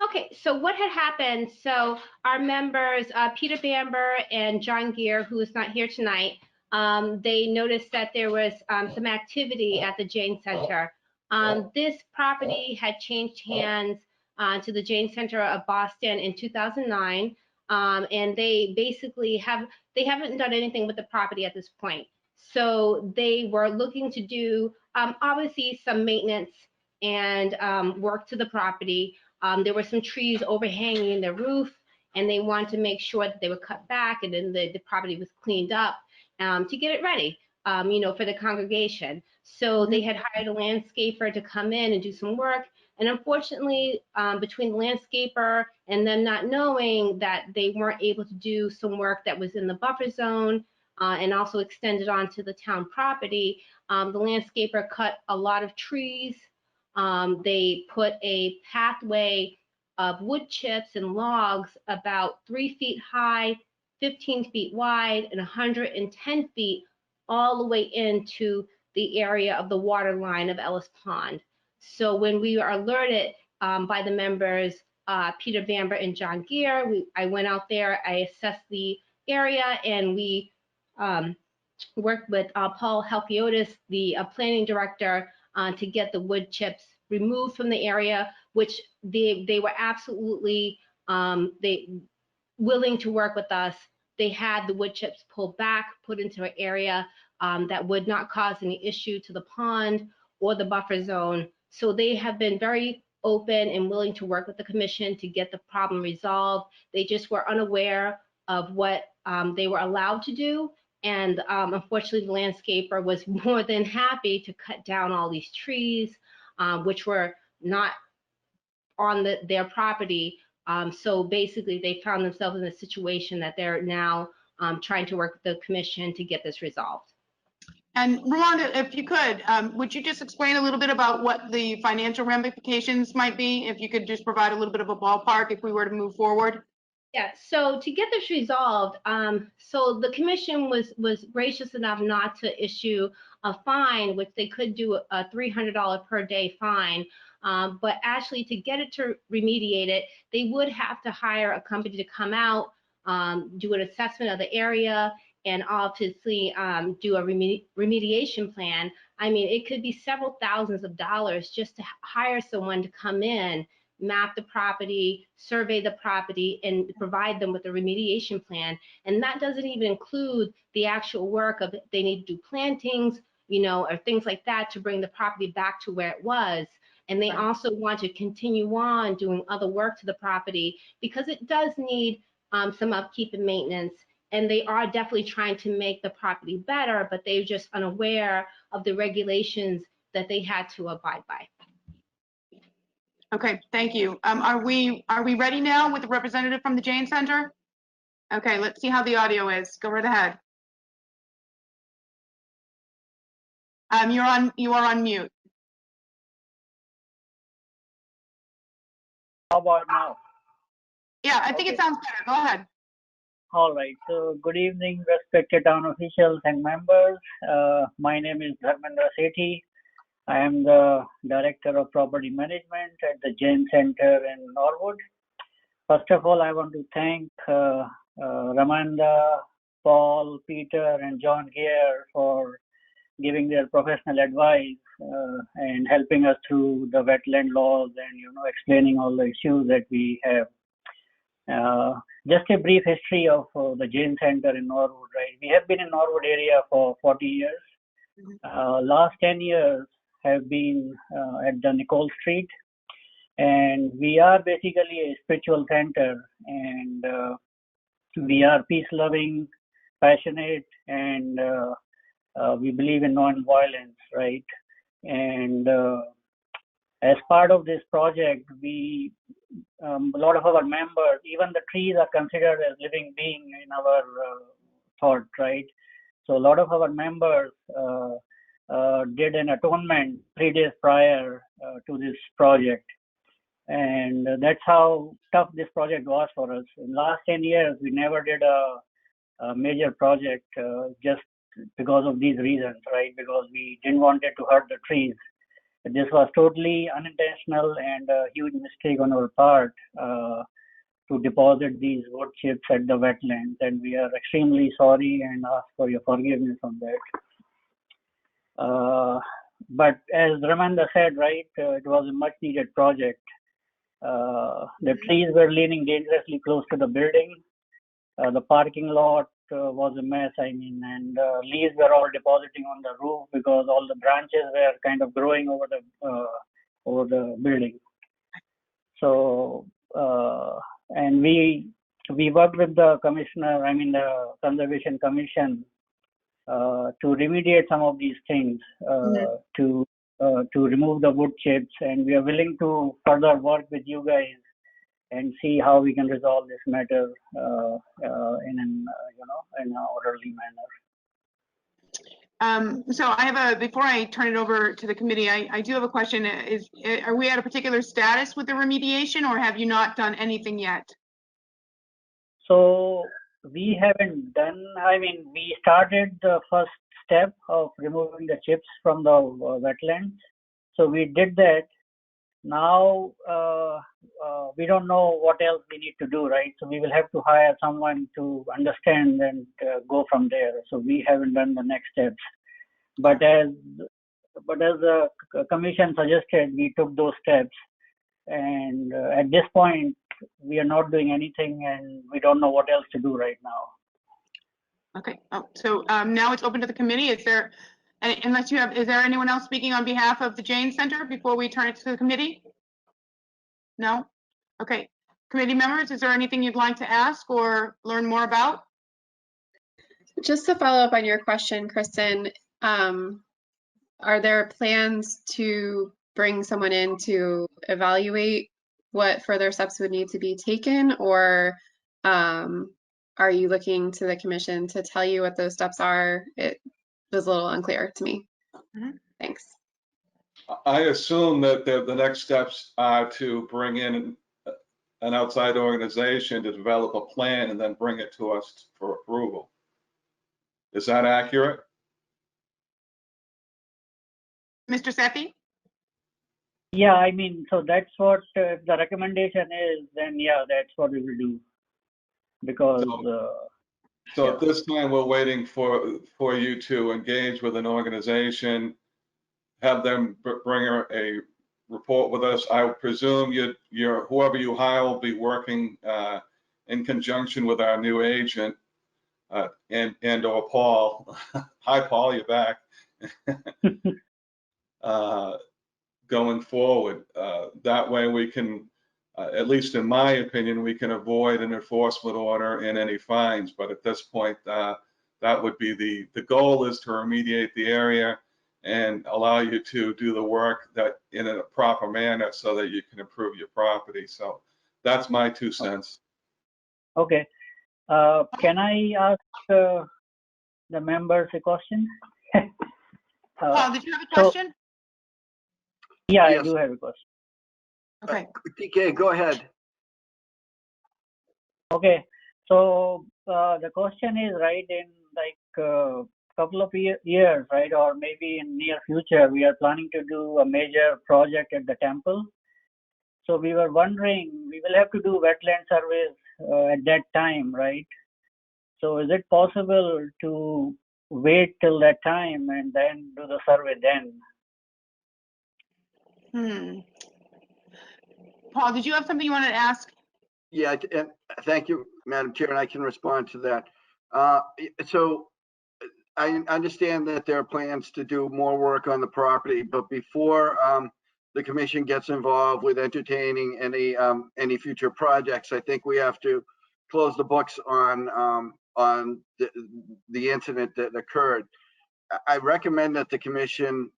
Okay, so what had happened, so our members, Peter Bamber and John Gear, who is not here tonight, they noticed that there was some activity at the Jain Center. This property had changed hands to the Jain Center of Boston in 2009, and they basically haven't done anything with the property at this point. So they were looking to do, obviously, some maintenance and work to the property. There were some trees overhanging the roof, and they wanted to make sure that they were cut back, and then the property was cleaned up to get it ready, for the congregation. So they had hired a landscaper to come in and do some work. And unfortunately, between the landscaper and them not knowing that they weren't able to do some work that was in the buffer zone and also extended onto the town property, the landscaper cut a lot of trees. They put a pathway of wood chips and logs about 3 feet high, 15 feet wide, and 110 feet all the way into the area of the water line of Ellis Pond. So when we were alerted by the members, Peter Bamber and John Gear, I went out there, I assessed the area, and we worked with Paul Halkiotis, the planning director, to get the wood chips removed from the area, which they were absolutely willing to work with us. They had the wood chips pulled back, put into an area that would not cause any issue to the pond or the buffer zone. So they have been very open and willing to work with the commission to get the problem resolved. They just were unaware of what they were allowed to do. And unfortunately, the landscaper was more than happy to cut down all these trees, which were not on their property. So basically, they found themselves in a situation that they're now trying to work with the commission to get this resolved.
And Rhonda, if you could, would you just explain a little bit about what the financial ramifications might be? If you could just provide a little bit of a ballpark if we were to move forward?
Yeah, so to get this resolved, so the commission was gracious enough not to issue a fine, which they could do a $300 per day fine. But actually to get it to remediate it, they would have to hire a company to come out, do an assessment of the area, and obviously do a remediation plan. I mean, it could be several thousands of dollars just to hire someone to come in, map the property, survey the property, and provide them with a remediation plan. And that doesn't even include the actual work of they need to do plantings, you know, or things like that to bring the property back to where it was. And they also want to continue on doing other work to the property because it does need some upkeep and maintenance. And they are definitely trying to make the property better, but they're just unaware of the regulations that they had to abide by.
Okay, thank you. Are we ready now with the representative from the Jain Center? Okay, let's see how the audio is. Go right ahead. You are on mute.
How about now?
Yeah, I think it sounds better. Go ahead.
All right. So good evening, respected town officials and members. My name is Dharmendra Sethi. I am the Director of Property Management at the Jain Center in Norwood. First of all, I want to thank Ramanda, Paul, Peter, and John here for giving their professional advice and helping us through the wetland laws and, you know, explaining all the issues that we have. Just a brief history of the Jain Center in Norwood, right? We have been in Norwood area for 40 years. Last 10 years have been at the Nicole Street, and we are basically a spiritual center, and we are peace-loving, passionate, and we believe in non-violence, right? And as part of this project, a lot of our members, even the trees are considered as living beings in our thought, right? So a lot of our members did an atonement 3 days prior to this project. And that's how tough this project was for us. In the last 10 years, we never did a major project just because of these reasons, right? Because we didn't want it to hurt the trees. This was totally unintentional and a huge mistake on our part to deposit these wood chips at the wetlands, and we are extremely sorry and ask for your forgiveness on that. But as Ramanda said, right, it was a much needed project. The trees were leaning dangerously close to the building. The parking lot was a mess, I mean, and leaves were all depositing on the roof because all the branches were kind of growing over the building. So, and we worked with the commissioner, I mean the Conservation Commission, to remediate some of these things, to remove the wood chips, and we are willing to further work with you guys and see how we can resolve this matter in an orderly manner.
So I have before I turn it over to the committee, I do have a question. Are we at a particular status with the remediation, or have you not done anything yet?
So we haven't done, I mean, we started the first step of removing the chips from the wetlands. So we did that. Now we don't know what else we need to do, right? So we will have to hire someone to understand and go from there. So we haven't done the next steps. But as the commission suggested, we took those steps. And at this point, we are not doing anything, and we don't know what else to do right now.
Okay. Oh, so now it's open to the committee. Is there anyone else speaking on behalf of the Jain Center before we turn it to the committee? No? Okay. Committee members, is there anything you'd like to ask or learn more about?
Just to follow up on your question, Kristen, are there plans to bring someone in to evaluate what further steps would need to be taken, or are you looking to the commission to tell you what those steps are? was a little unclear to me.
Mhm.
Thanks.
I assume that the next steps are to bring in an outside organization to develop a plan and then bring it to us for approval. Is that accurate?
Mr. Sethi?
Yeah, I mean, so that's what the recommendation is, then yeah, that's what we will do. Because,
So
yeah.
at this time, we're waiting for you to engage with an organization, have them bring a report with us. I presume whoever you hire will be working in conjunction with our new agent and or Paul. Hi, Paul, you're back. Going forward, that way we can, at least in my opinion, we can avoid an enforcement order and any fines. But at this point, that would be the goal is to remediate the area and allow you to do the work that in a proper manner so that you can improve your property. So that's my 2 cents.
Okay. Can I ask the members a question?
Paul, did you have a question?
Yeah,
Yes.
I do have a question.
Okay.
DK, go ahead.
Okay. So the question is, right, in like couple of years, right, or maybe in near future, we are planning to do a major project at the temple. So we were wondering, we will have to do wetland surveys at that time, right? So is it possible to wait till that time and then do the survey then?
Paul, did you have something you wanted to ask?
Yeah, and thank you, Madam Chair, and I can respond to that. So I understand that there are plans to do more work on the property, but before the commission gets involved with entertaining any future projects, I think we have to close the books on the incident that occurred. I recommend that the commission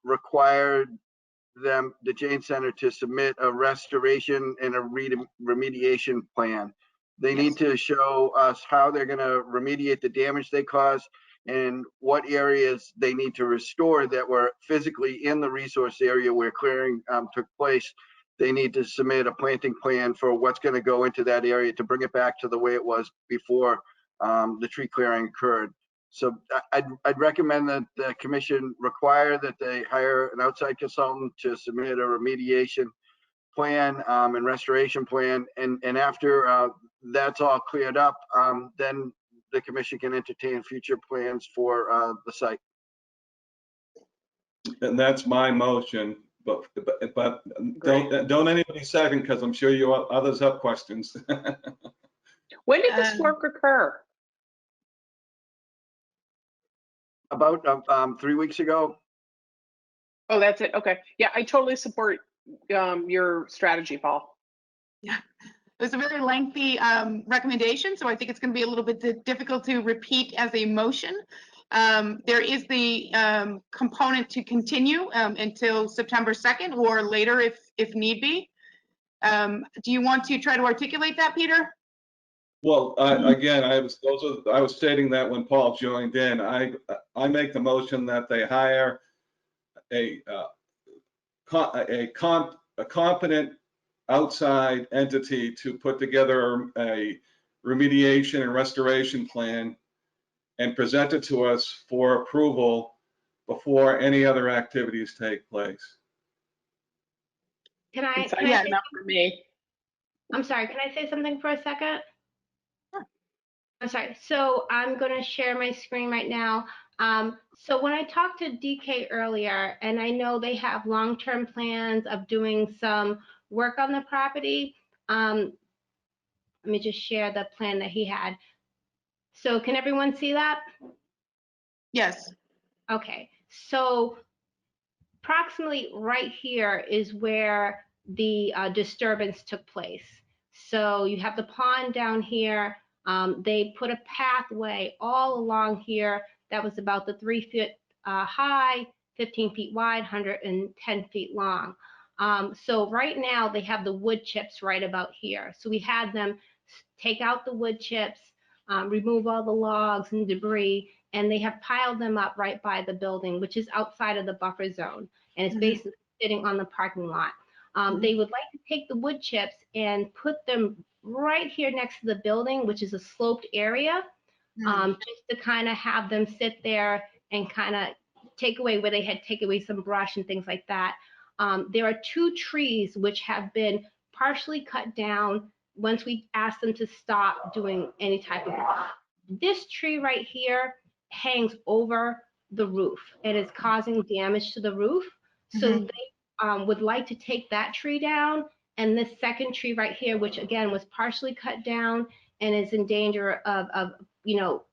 required the Jain Center to submit a restoration and a remediation plan. They need to show us how they're going to remediate the damage they caused and what areas they need to restore that were physically in the resource area where clearing took place. They need to submit a planting plan for what's going to go into that area to bring it back to the way it was before the tree clearing occurred. So I'd recommend that the commission require that they hire an outside consultant to submit a remediation plan and restoration plan. And after that's all cleared up, then the commission can entertain future plans for the site.
And that's my motion, but don't anybody second, because I'm sure you others have questions.
When did this work occur?
About 3 weeks ago.
Oh, that's it. Okay. Yeah, I totally support your strategy, Paul.
Yeah, it was a very lengthy recommendation, so I think it's going to be a little bit difficult to repeat as a motion. There is the component to continue until September 2nd or later if need be. Do you want to try to articulate that, Peter?
Well, again, I was stating that when Paul joined in. I make the motion that they hire a competent outside entity to put together a remediation and restoration plan and present it to us for approval before any other activities take place.
Can I
Yeah,
say
not for me.
I'm sorry, can I say something for a second?
Sure.
I'm sorry. So I'm going to share my screen right now. So when I talked to DK earlier, and I know they have long-term plans of doing some work on the property, let me just share the plan that he had. So can everyone see that?
Yes.
Okay. So approximately right here is where the disturbance took place. So you have the pond down here. They put a pathway all along here that was about the 3 feet high, 15 feet wide, 110 feet long. So right now they have the wood chips right about here. So we had them take out the wood chips, remove all the logs and debris, and they have piled them up right by the building, which is outside of the buffer zone, and it's basically sitting on the parking lot. They would like to take the wood chips and put them right here next to the building, which is a sloped area, just to kind of have them sit there and kind of take away where they had take away some brush and things like that. There are 2 trees which have been partially cut down once we asked them to stop doing any type of work. This tree right here hangs over the roof and is causing damage to the roof. So they would like to take that tree down, and this second tree right here, which again was partially cut down and is in danger of you know,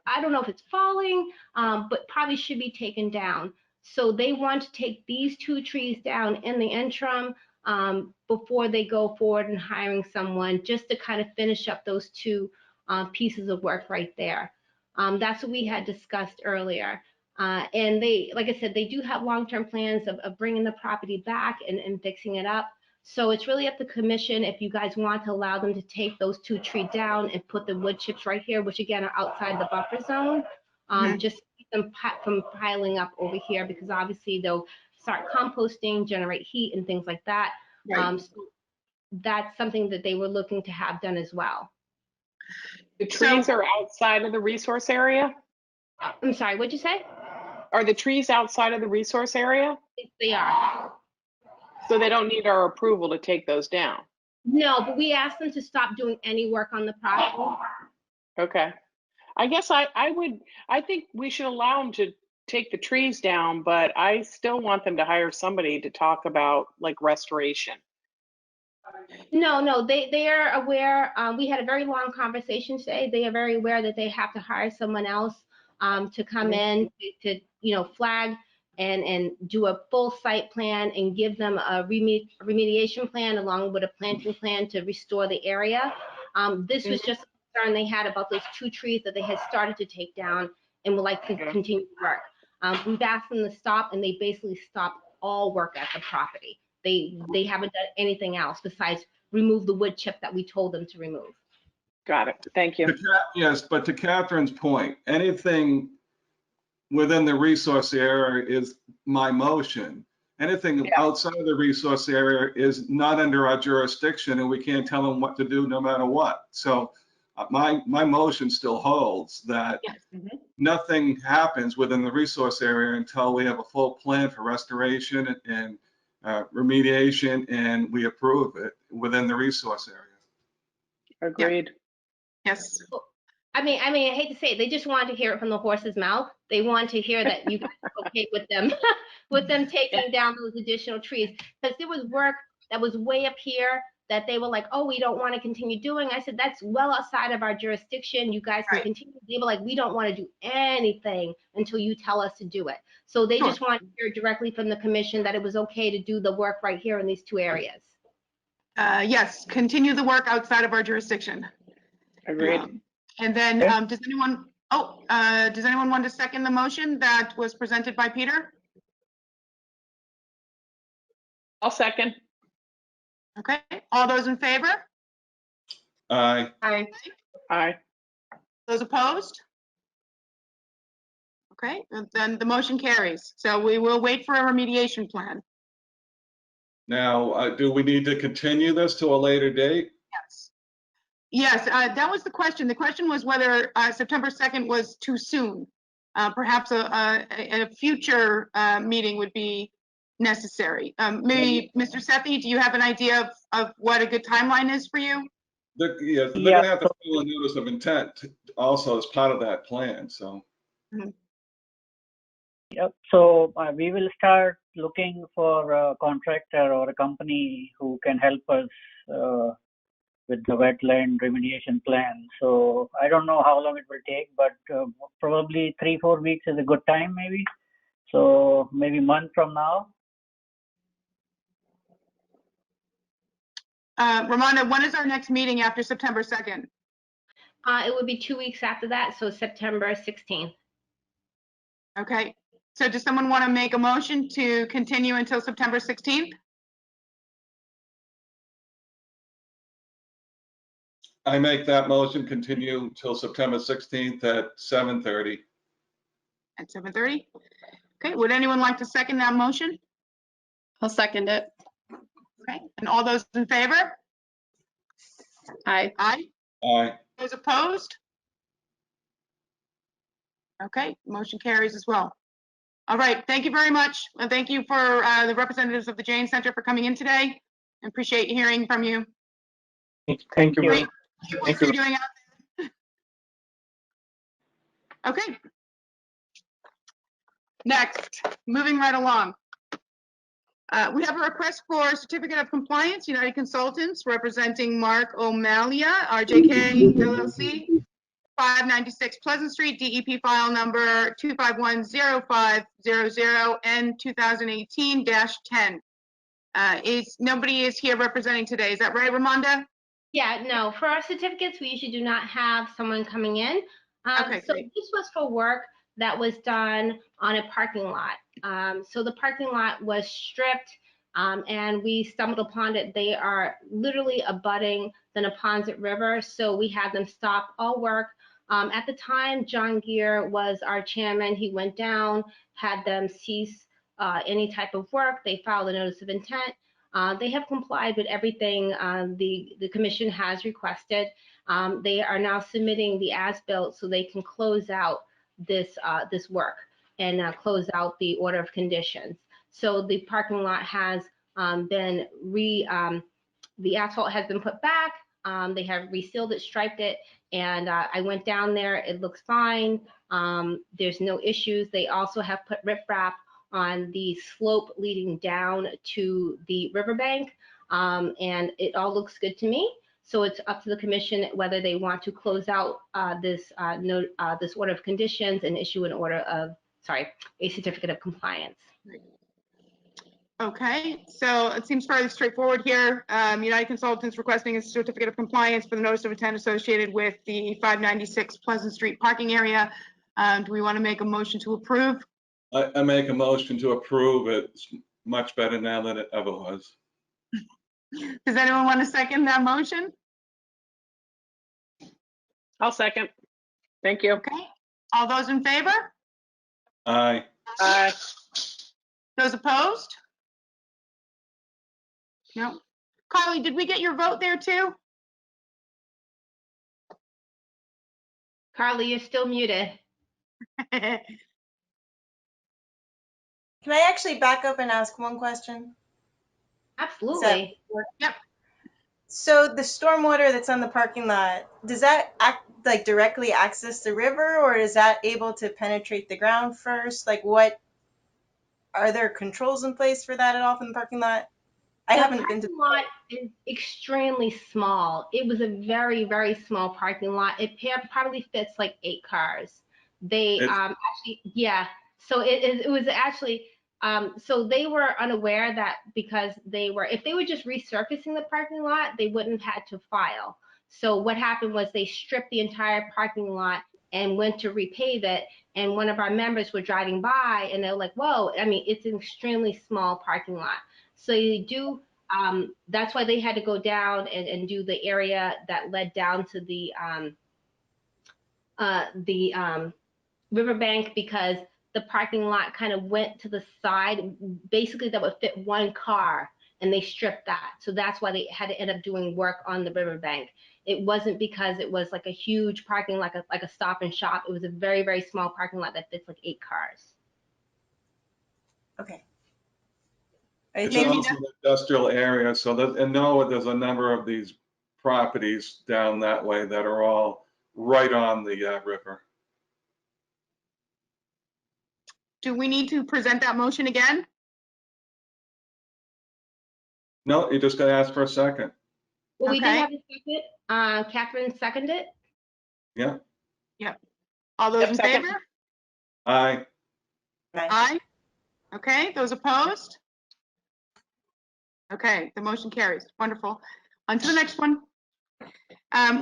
I don't know if it's falling, but probably should be taken down. So they want to take these 2 trees down in the interim before they go forward and hiring someone, just to kind of finish up those 2 pieces of work right there. That's what we had discussed earlier. And they, like I said, they do have long-term plans of bringing the property back and fixing it up. So it's really up to commission if you guys want to allow them to take those 2 trees down and put the wood chips right here, which again are outside the buffer zone, just to keep them from piling up over here, because obviously they'll start composting, generate heat and things like that. So that's something that they were looking to have done as well.
The trees are outside of the resource area?
I'm sorry, what'd you say?
Are the trees outside of the resource area?
They are.
So they don't need our approval to take those down?
No, but we asked them to stop doing any work on the property.
Okay. I guess I think we should allow them to take the trees down, but I still want them to hire somebody to talk about like restoration.
No, they are aware. We had a very long conversation today. They are very aware that they have to hire someone else to come in to you know, flag and do a full site plan and give them a remediation plan along with a planting plan to restore the area. This was just a concern they had about those 2 trees that they had started to take down and would like to continue work. We've asked them to stop, and they basically stopped all work at the property. They haven't done anything else besides remove the wood chip that we told them to remove.
Got it. Thank you.
Yes, but to Catherine's point, anything within the resource area is my motion. Anything outside of the resource area is not under our jurisdiction, and we can't tell them what to do no matter what. So my motion still holds that nothing happens within the resource area until we have a full plan for restoration and remediation, and we approve it within the resource area.
Agreed.
Yes.
I mean, I hate to say it, they just wanted to hear it from the horse's mouth. They want to hear that you guys are okay with them, with them taking down those additional trees. Because there was work that was way up here that they were like, oh, we don't want to continue doing. I said, that's well outside of our jurisdiction. You guys can continue. They were like, we don't want to do anything until you tell us to do it. So they just wanted to hear directly from the commission that it was okay to do the work right here in these 2 areas.
Yes, continue the work outside of our jurisdiction.
Agreed.
And then does anyone want to second the motion that was presented by Peter?
I'll second.
Okay, all those in favor?
Aye.
Aye.
Aye.
Those opposed? Okay, and then the motion carries. So we will wait for a remediation plan.
Now, do we need to continue this to a later date?
Yes. Yes, that was the question. The question was whether September 2nd was too soon. Perhaps a future meeting would be necessary. Maybe, Mr. Sethi, do you have an idea of what a good timeline is for you?
They're gonna have to fill a notice of intent also as part of that plan, so.
Yep. So we will start looking for a contractor or a company who can help us with the wetland remediation plan. So I don't know how long it will take, but probably 3-4 weeks is a good time, maybe. So maybe a month from now.
Ramonda, when is our next meeting after September 2nd?
It would be 2 weeks after that, so September 16th.
Okay, so does someone want to make a motion to continue until September 16th?
I make that motion continue till September 16th at 7:30.
At 7:30? Okay, would anyone like to second that motion?
I'll second it.
Okay, and all those in favor?
Aye.
Aye.
Aye.
Those opposed? Okay, motion carries as well. All right, thank you very much. And thank you for the representatives of the Jain Center for coming in today. I appreciate hearing from you.
Thank you.
Great work you're doing out there. Okay. Next, moving right along. We have a request for certificate of compliance, United Consultants, representing Mark O'Malia, RJK LLC, 596 Pleasant Street, DEP file number 2510500 and 2018-10. Nobody is here representing today. Is that right, Ramonda?
Yeah, no, for our certificates, we usually do not have someone coming in.
Okay,
So
great.
this was for work that was done on a parking lot. So the parking lot was stripped and we stumbled upon it. They are literally abutting the Neponset River. So we had them stop all work. At the time, John Gear was our chairman. He went down, had them cease any type of work. They filed a notice of intent. They have complied with everything the commission has requested. They are now submitting the as-built so they can close out this work and close out the order of conditions. So the parking lot has been the asphalt has been put back. They have resealed it, striped it, and I went down there. It looks fine. There's no issues. They also have put riprap on the slope leading down to the riverbank, and it all looks good to me. So it's up to the commission whether they want to close out this order of conditions and issue an a certificate of compliance.
Okay, so it seems fairly straightforward here. United Consultants requesting a certificate of compliance for the notice of intent associated with the 596 Pleasant Street parking area. Do we want to make a motion to approve?
I make a motion to approve. It's much better now than it ever was.
Does anyone want to second that motion?
I'll second. Thank you.
Okay, all those in favor?
Aye.
Aye.
Those opposed? No. Carly, did we get your vote there too?
Carly, you're still muted.
Can I actually back up and ask one question?
Absolutely.
Yep.
So the stormwater that's on the parking lot, does that like directly access the river, or is that able to penetrate the ground first? Like, what are there controls in place for that at all from the parking lot? I haven't been to
the parking lot is extremely small. It was a very, very small parking lot. It probably fits like 8 cars. They actually, yeah. So it was actually, so they were unaware that because if they were just resurfacing the parking lot, they wouldn't have had to file. So what happened was they stripped the entire parking lot and went to repave it. And one of our members were driving by and they're like, whoa, I mean, it's an extremely small parking lot. So you do, that's why they had to go down and do the area that led down to the riverbank, because the parking lot kind of went to the side, basically that would fit 1 car, and they stripped that. So that's why they had to end up doing work on the riverbank. It wasn't because it was like a huge parking, like a stop and shop. It was a very, very small parking lot that fits like 8 cars.
Okay.
It's also an industrial area, so that, and Norwood, there's a number of these properties down that way that are all right on the river.
Do we need to present that motion again?
No, you just got to ask for a second.
Well, we did
Okay.
have a second. Catherine seconded it.
Yeah.
Yep. All those in
second.
favor?
Aye.
Aye. Okay, those opposed? Okay, the motion carries. Wonderful. On to the next one.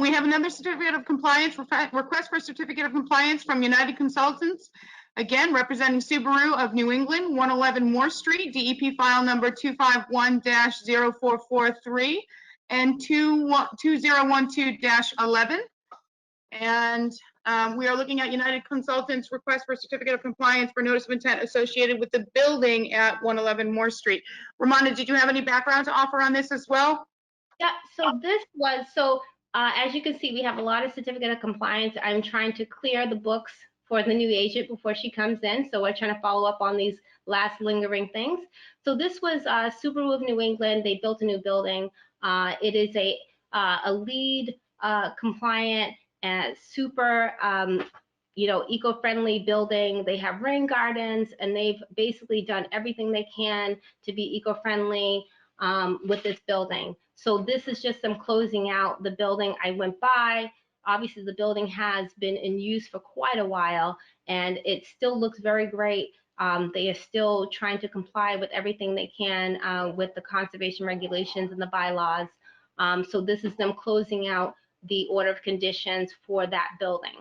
We have another certificate of compliance, request for certificate of compliance from United Consultants. Again, representing Subaru of New England, 111 Moore Street, DEP file number 251-0443, and 2012-11. And we are looking at United Consultants' request for a certificate of compliance for notice of intent associated with the building at 111 Moore Street. Ramonda, did you have any background to offer on this as well?
Yeah, so this was, as you can see, we have a lot of certificate of compliance. I'm trying to clear the books for the new agent before she comes in. So we're trying to follow up on these last lingering things. So this was Subaru of New England. They built a new building. It is a LEED compliant and super, eco-friendly building. They have rain gardens, and they've basically done everything they can to be eco-friendly with this building. So this is just them closing out the building. I went by. Obviously, the building has been in use for quite a while, and it still looks very great. They are still trying to comply with everything they can with the conservation regulations and the bylaws. So this is them closing out the order of conditions for that building.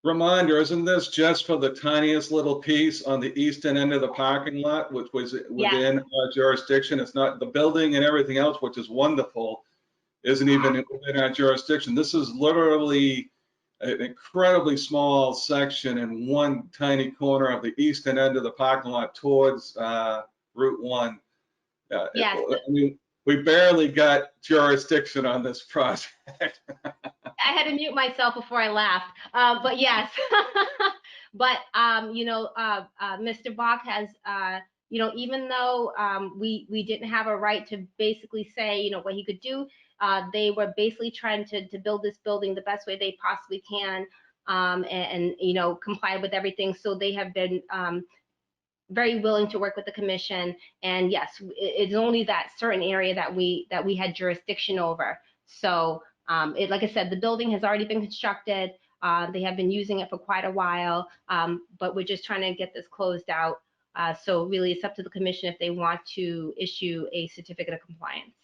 Reminder, isn't this just for the tiniest little piece on the eastern end of the parking lot, which was within our jurisdiction? It's not the building and everything else, which is wonderful, isn't even within our jurisdiction. This is literally an incredibly small section in one tiny corner of the eastern end of the parking lot towards Route 1.
Yes.
I mean, we barely got jurisdiction on this project.
I had to mute myself before I laughed, but yes. But Mr. Bach has, even though we didn't have a right to basically say, what he could do, they were basically trying to build this building the best way they possibly can, and comply with everything. So they have been very willing to work with the commission. And yes, it's only that certain area that we had jurisdiction over. So like I said, the building has already been constructed. They have been using it for quite a while, but we're just trying to get this closed out. So really it's up to the commission if they want to issue a certificate of compliance.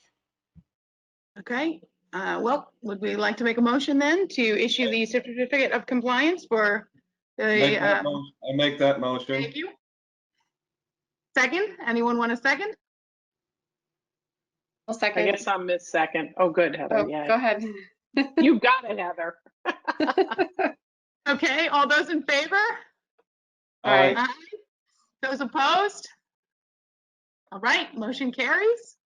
Okay. Well, would we like to make a motion then to issue the certificate of compliance for the?
I make that motion.
Thank you. Second, anyone want a second?
I'll second.
I guess I'm Miss Second. Oh, good, Heather.
Oh,
Yeah.
go ahead.
You got it, Heather.
Okay, all those in favor?
Aye.
Aye. Those opposed? All right, motion carries.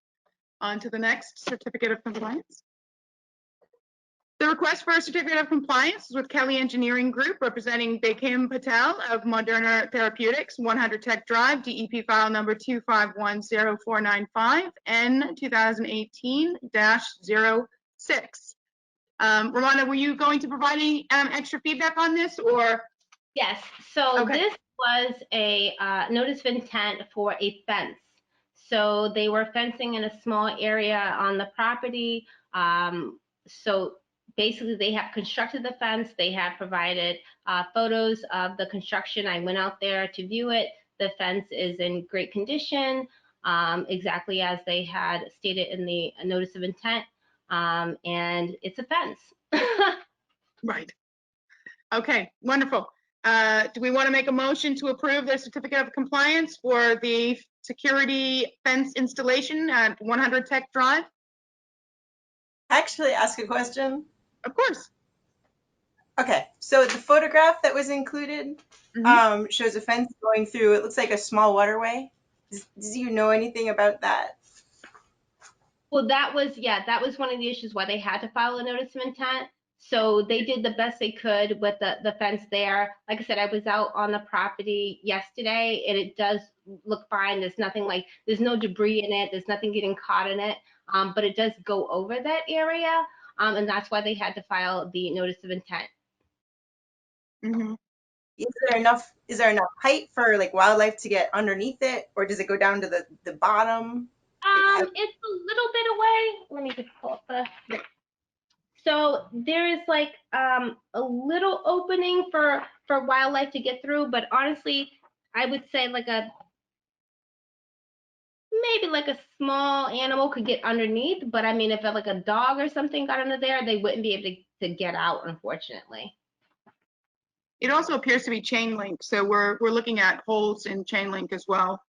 On to the next certificate of compliance. The request for a certificate of compliance is with Kelly Engineering Group representing Bekim Patel of Moderna Therapeutics, 100 Tech Drive, DEP file number 2510495, N 2018-06. Ramonda, were you going to provide any extra feedback on this, or?
Yes, so
Okay.
This was a notice of intent for a fence. So they were fencing in a small area on the property. So basically they have constructed the fence. They have provided photos of the construction. I went out there to view it. The fence is in great condition, exactly as they had stated in the notice of intent. And it's a fence.
Right. Okay, wonderful. Do we want to make a motion to approve the certificate of compliance for the security fence installation at 100 Tech Drive?
Actually, ask a question.
Of course.
Okay, so the photograph that was included shows a fence going through, it looks like a small waterway. Do you know anything about that?
Well, that was one of the issues why they had to file a notice of intent. So they did the best they could with the fence there. Like I said, I was out on the property yesterday and it does look fine. There's no debris in it. There's nothing getting caught in it, but it does go over that area. And that's why they had to file the notice of intent.
Mm-hmm.
Is there enough height for like wildlife to get underneath it, or does it go down to the bottom?
It's a little bit away. Let me just pull up the. So there is like a little opening for wildlife to get through, but honestly, I would say maybe like a small animal could get underneath. But I mean, if like a dog or something got under there, they wouldn't be able to get out, unfortunately.
It also appears to be chain link, so we're looking at holes in chain link as well.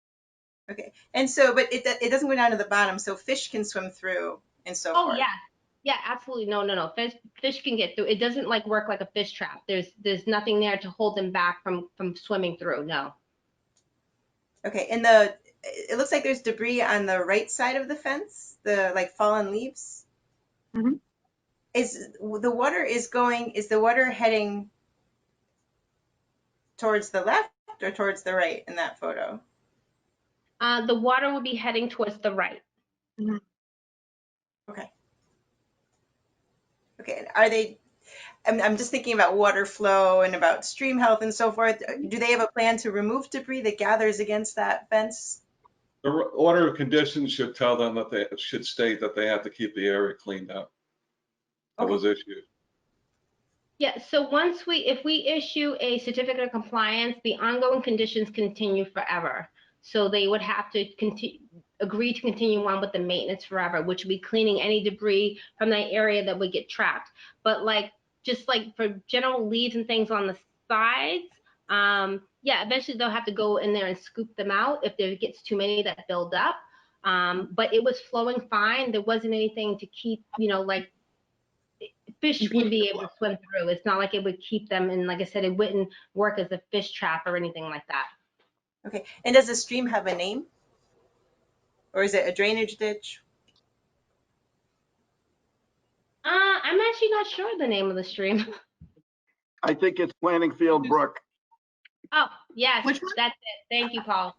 Okay, and so, but it doesn't go down to the bottom, so fish can swim through and so
Oh,
forth?
yeah. Yeah, absolutely. No. Fish can get through. It doesn't like work like a fish trap. There's nothing there to hold them back from swimming through. No.
Okay, and it looks like there's debris on the right side of the fence, the like fallen leaves.
Mhm.
Is the water heading towards the left or towards the right in that photo?
The water will be heading towards the right.
Okay. Okay, are they, I'm just thinking about water flow and about stream health and so forth. Do they have a plan to remove debris that gathers against that fence?
The order of conditions should tell them that they should state that they have to keep the area cleaned up. That
Okay.
was issued.
Yeah, so if we issue a certificate of compliance, the ongoing conditions continue forever. So they would have to agree to continue on with the maintenance forever, which would be cleaning any debris from that area that would get trapped. But just like for general leaves and things on the sides, yeah, eventually they'll have to go in there and scoop them out if there gets too many that build up. But it was flowing fine. There wasn't anything to keep, like fish would be able to swim through. It's not like it would keep them, and like I said, it wouldn't work as a fish trap or anything like that.
Okay, and does the stream have a name? Or is it a drainage ditch?
I'm actually not sure the name of the stream.
I think it's Planning Field Brook.
Oh, yes,
Which one?
that's it. Thank you, Paul.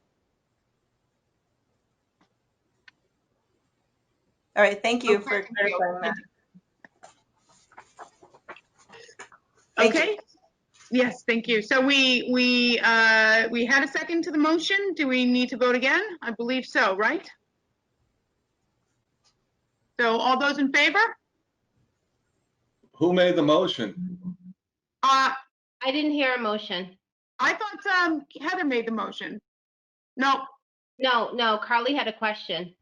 All right, thank you
Okay,
for
thank you.
clarifying that. Thank you.
Okay. Yes, thank you. So we had a second to the motion. Do we need to vote again? I believe so, right? So all those in favor?
Who made the motion?
I
I didn't hear a motion.
thought Heather made the motion. No.
No, Carly had a question.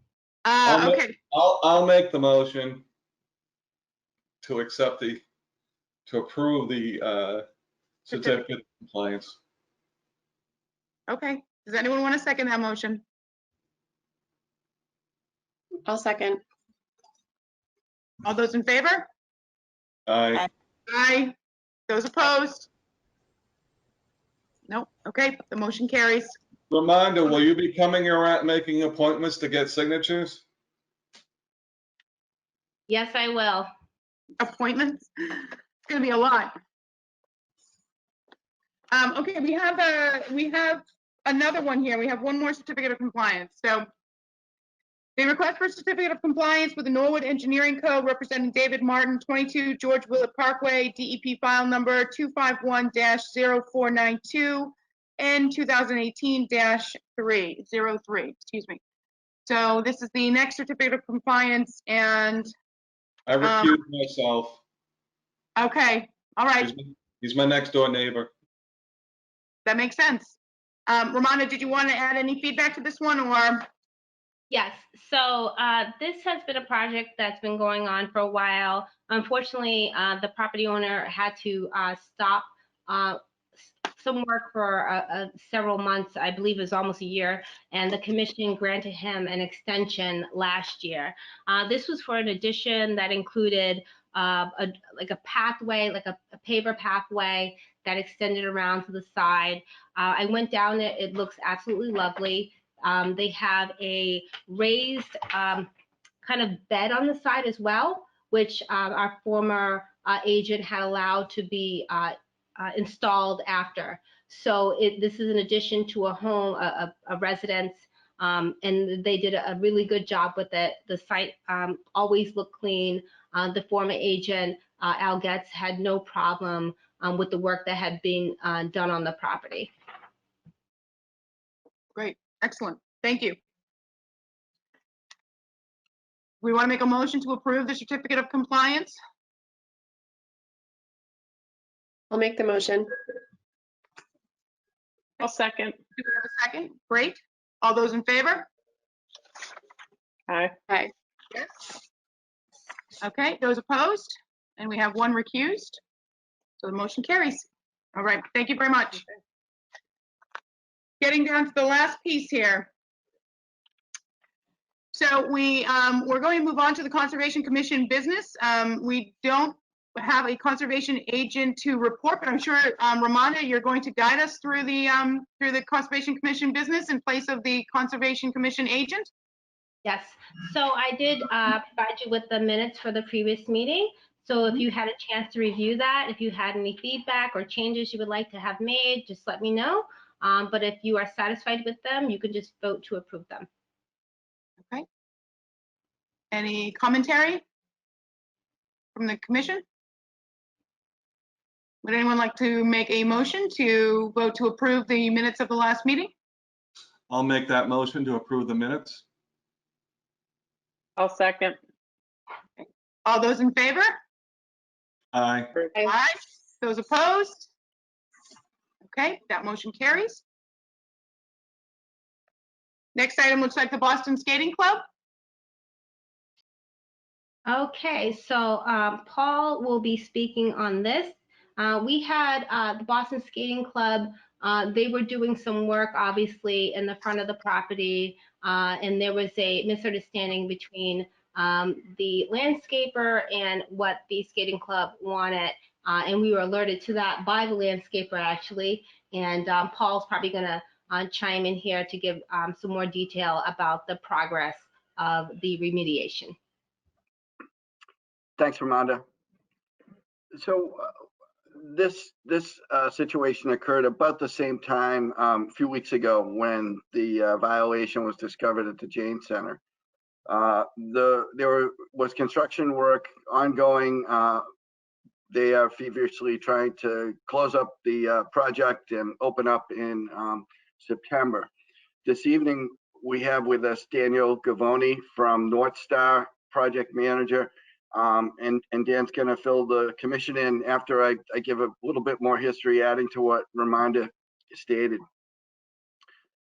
Okay.
I'll make the motion to approve the certificate of compliance.
Okay. Does anyone want to second that motion?
I'll second.
All those in favor?
Aye.
Aye. Those opposed? Nope. Okay, the motion carries.
Reminder, will you be coming around making appointments to get signatures?
Yes, I will.
Appointments? It's gonna be a lot. Okay, we have another one here. We have one more certificate of compliance. So the request for certificate of compliance with the Norwood Engineering Code representing David Martin, 22 George Willett Parkway, DEP file number 251-0492 and 2018-303, excuse me. So this is the next certificate of compliance, and
I recuse myself.
okay, all right,
He's my next door neighbor.
that makes sense. Romana, did you want to add any feedback to this one, or?
Yes, so this has been a project that's been going on for a while. Unfortunately, the property owner had to stop some work for several months. I believe it was almost a year, and the commission granted him an extension last year. This was for an addition that included like a pathway, like a paver pathway that extended around to the side. I went down it. It looks absolutely lovely. They have a raised kind of bed on the side as well, which our former agent had allowed to be installed after. So this is an addition to a home, a residence, and they did a really good job with it. The site always looked clean. The former agent, Al Getz, had no problem with the work that had been done on the property.
Great, excellent, thank you. We want to make a motion to approve the certificate of compliance?
I'll make the motion.
I'll second.
Do we have a second? Great. All those in favor?
Aye.
Aye.
Yes. Okay, those opposed? And we have one recused. So the motion carries. All right, thank you very much. Getting down to the last piece here. So we're going to move on to the Conservation Commission business. We don't have a conservation agent to report, but I'm sure, Ramonda, you're going to guide us through the Conservation Commission business in place of the Conservation Commission agent.
Yes, so I did provide you with the minutes for the previous meeting. So if you had a chance to review that, if you had any feedback or changes you would like to have made, just let me know. But if you are satisfied with them, you can just vote to approve them.
Okay. Any commentary from the commission? Would anyone like to make a motion to vote to approve the minutes of the last meeting?
I'll make that motion to approve the minutes.
I'll second.
All those in favor?
Aye.
Aye. Those opposed? Okay, that motion carries. Next item looks like the Boston Skating Club.
Okay, so Paul will be speaking on this. We had the Boston Skating Club. They were doing some work, obviously, in the front of the property, and there was a misunderstanding between the landscaper and what the skating club wanted, and we were alerted to that by the landscaper, actually. And Paul's probably going to chime in here to give some more detail about the progress of the remediation.
Thanks, Ramonda. So this situation occurred about the same time a few weeks ago when the violation was discovered at the Jain Center. There was construction work ongoing. They are feverishly trying to close up the project and open up in September. This evening, we have with us Daniel Gavoni from North Star, project manager. And Dan's going to fill the commission in after I give a little bit more history, adding to what Ramonda stated.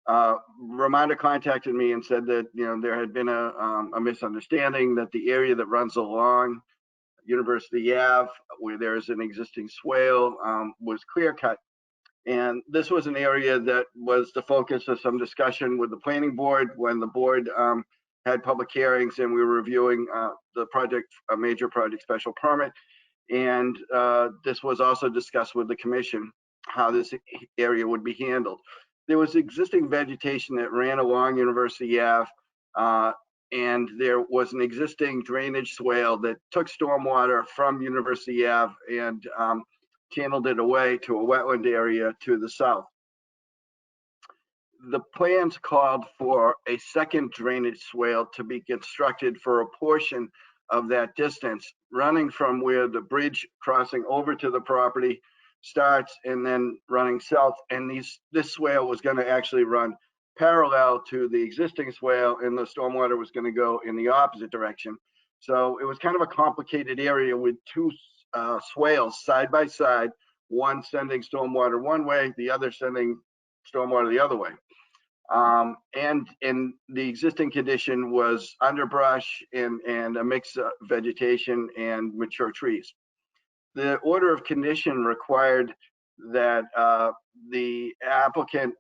Ramonda contacted me and said that there had been a misunderstanding, that the area that runs along University Ave, where there is an existing swale, was clear cut. And this was an area that was the focus of some discussion with the planning board when the board had public hearings and we were reviewing the project, a major project special permit. And this was also discussed with the commission, how this area would be handled. There was existing vegetation that ran along University Ave, and there was an existing drainage swale that took stormwater from University Ave and channeled it away to a wetland area to the south. The plans called for a second drainage swale to be constructed for a portion of that distance, running from where the bridge crossing over to the property starts and then running south. And this swale was going to actually run parallel to the existing swale, and the stormwater was going to go in the opposite direction. So it was kind of a complicated area with two swales side by side, one sending stormwater one way, the other sending stormwater the other way. And the existing condition was underbrush and a mix of vegetation and mature trees. The order of condition required that the applicant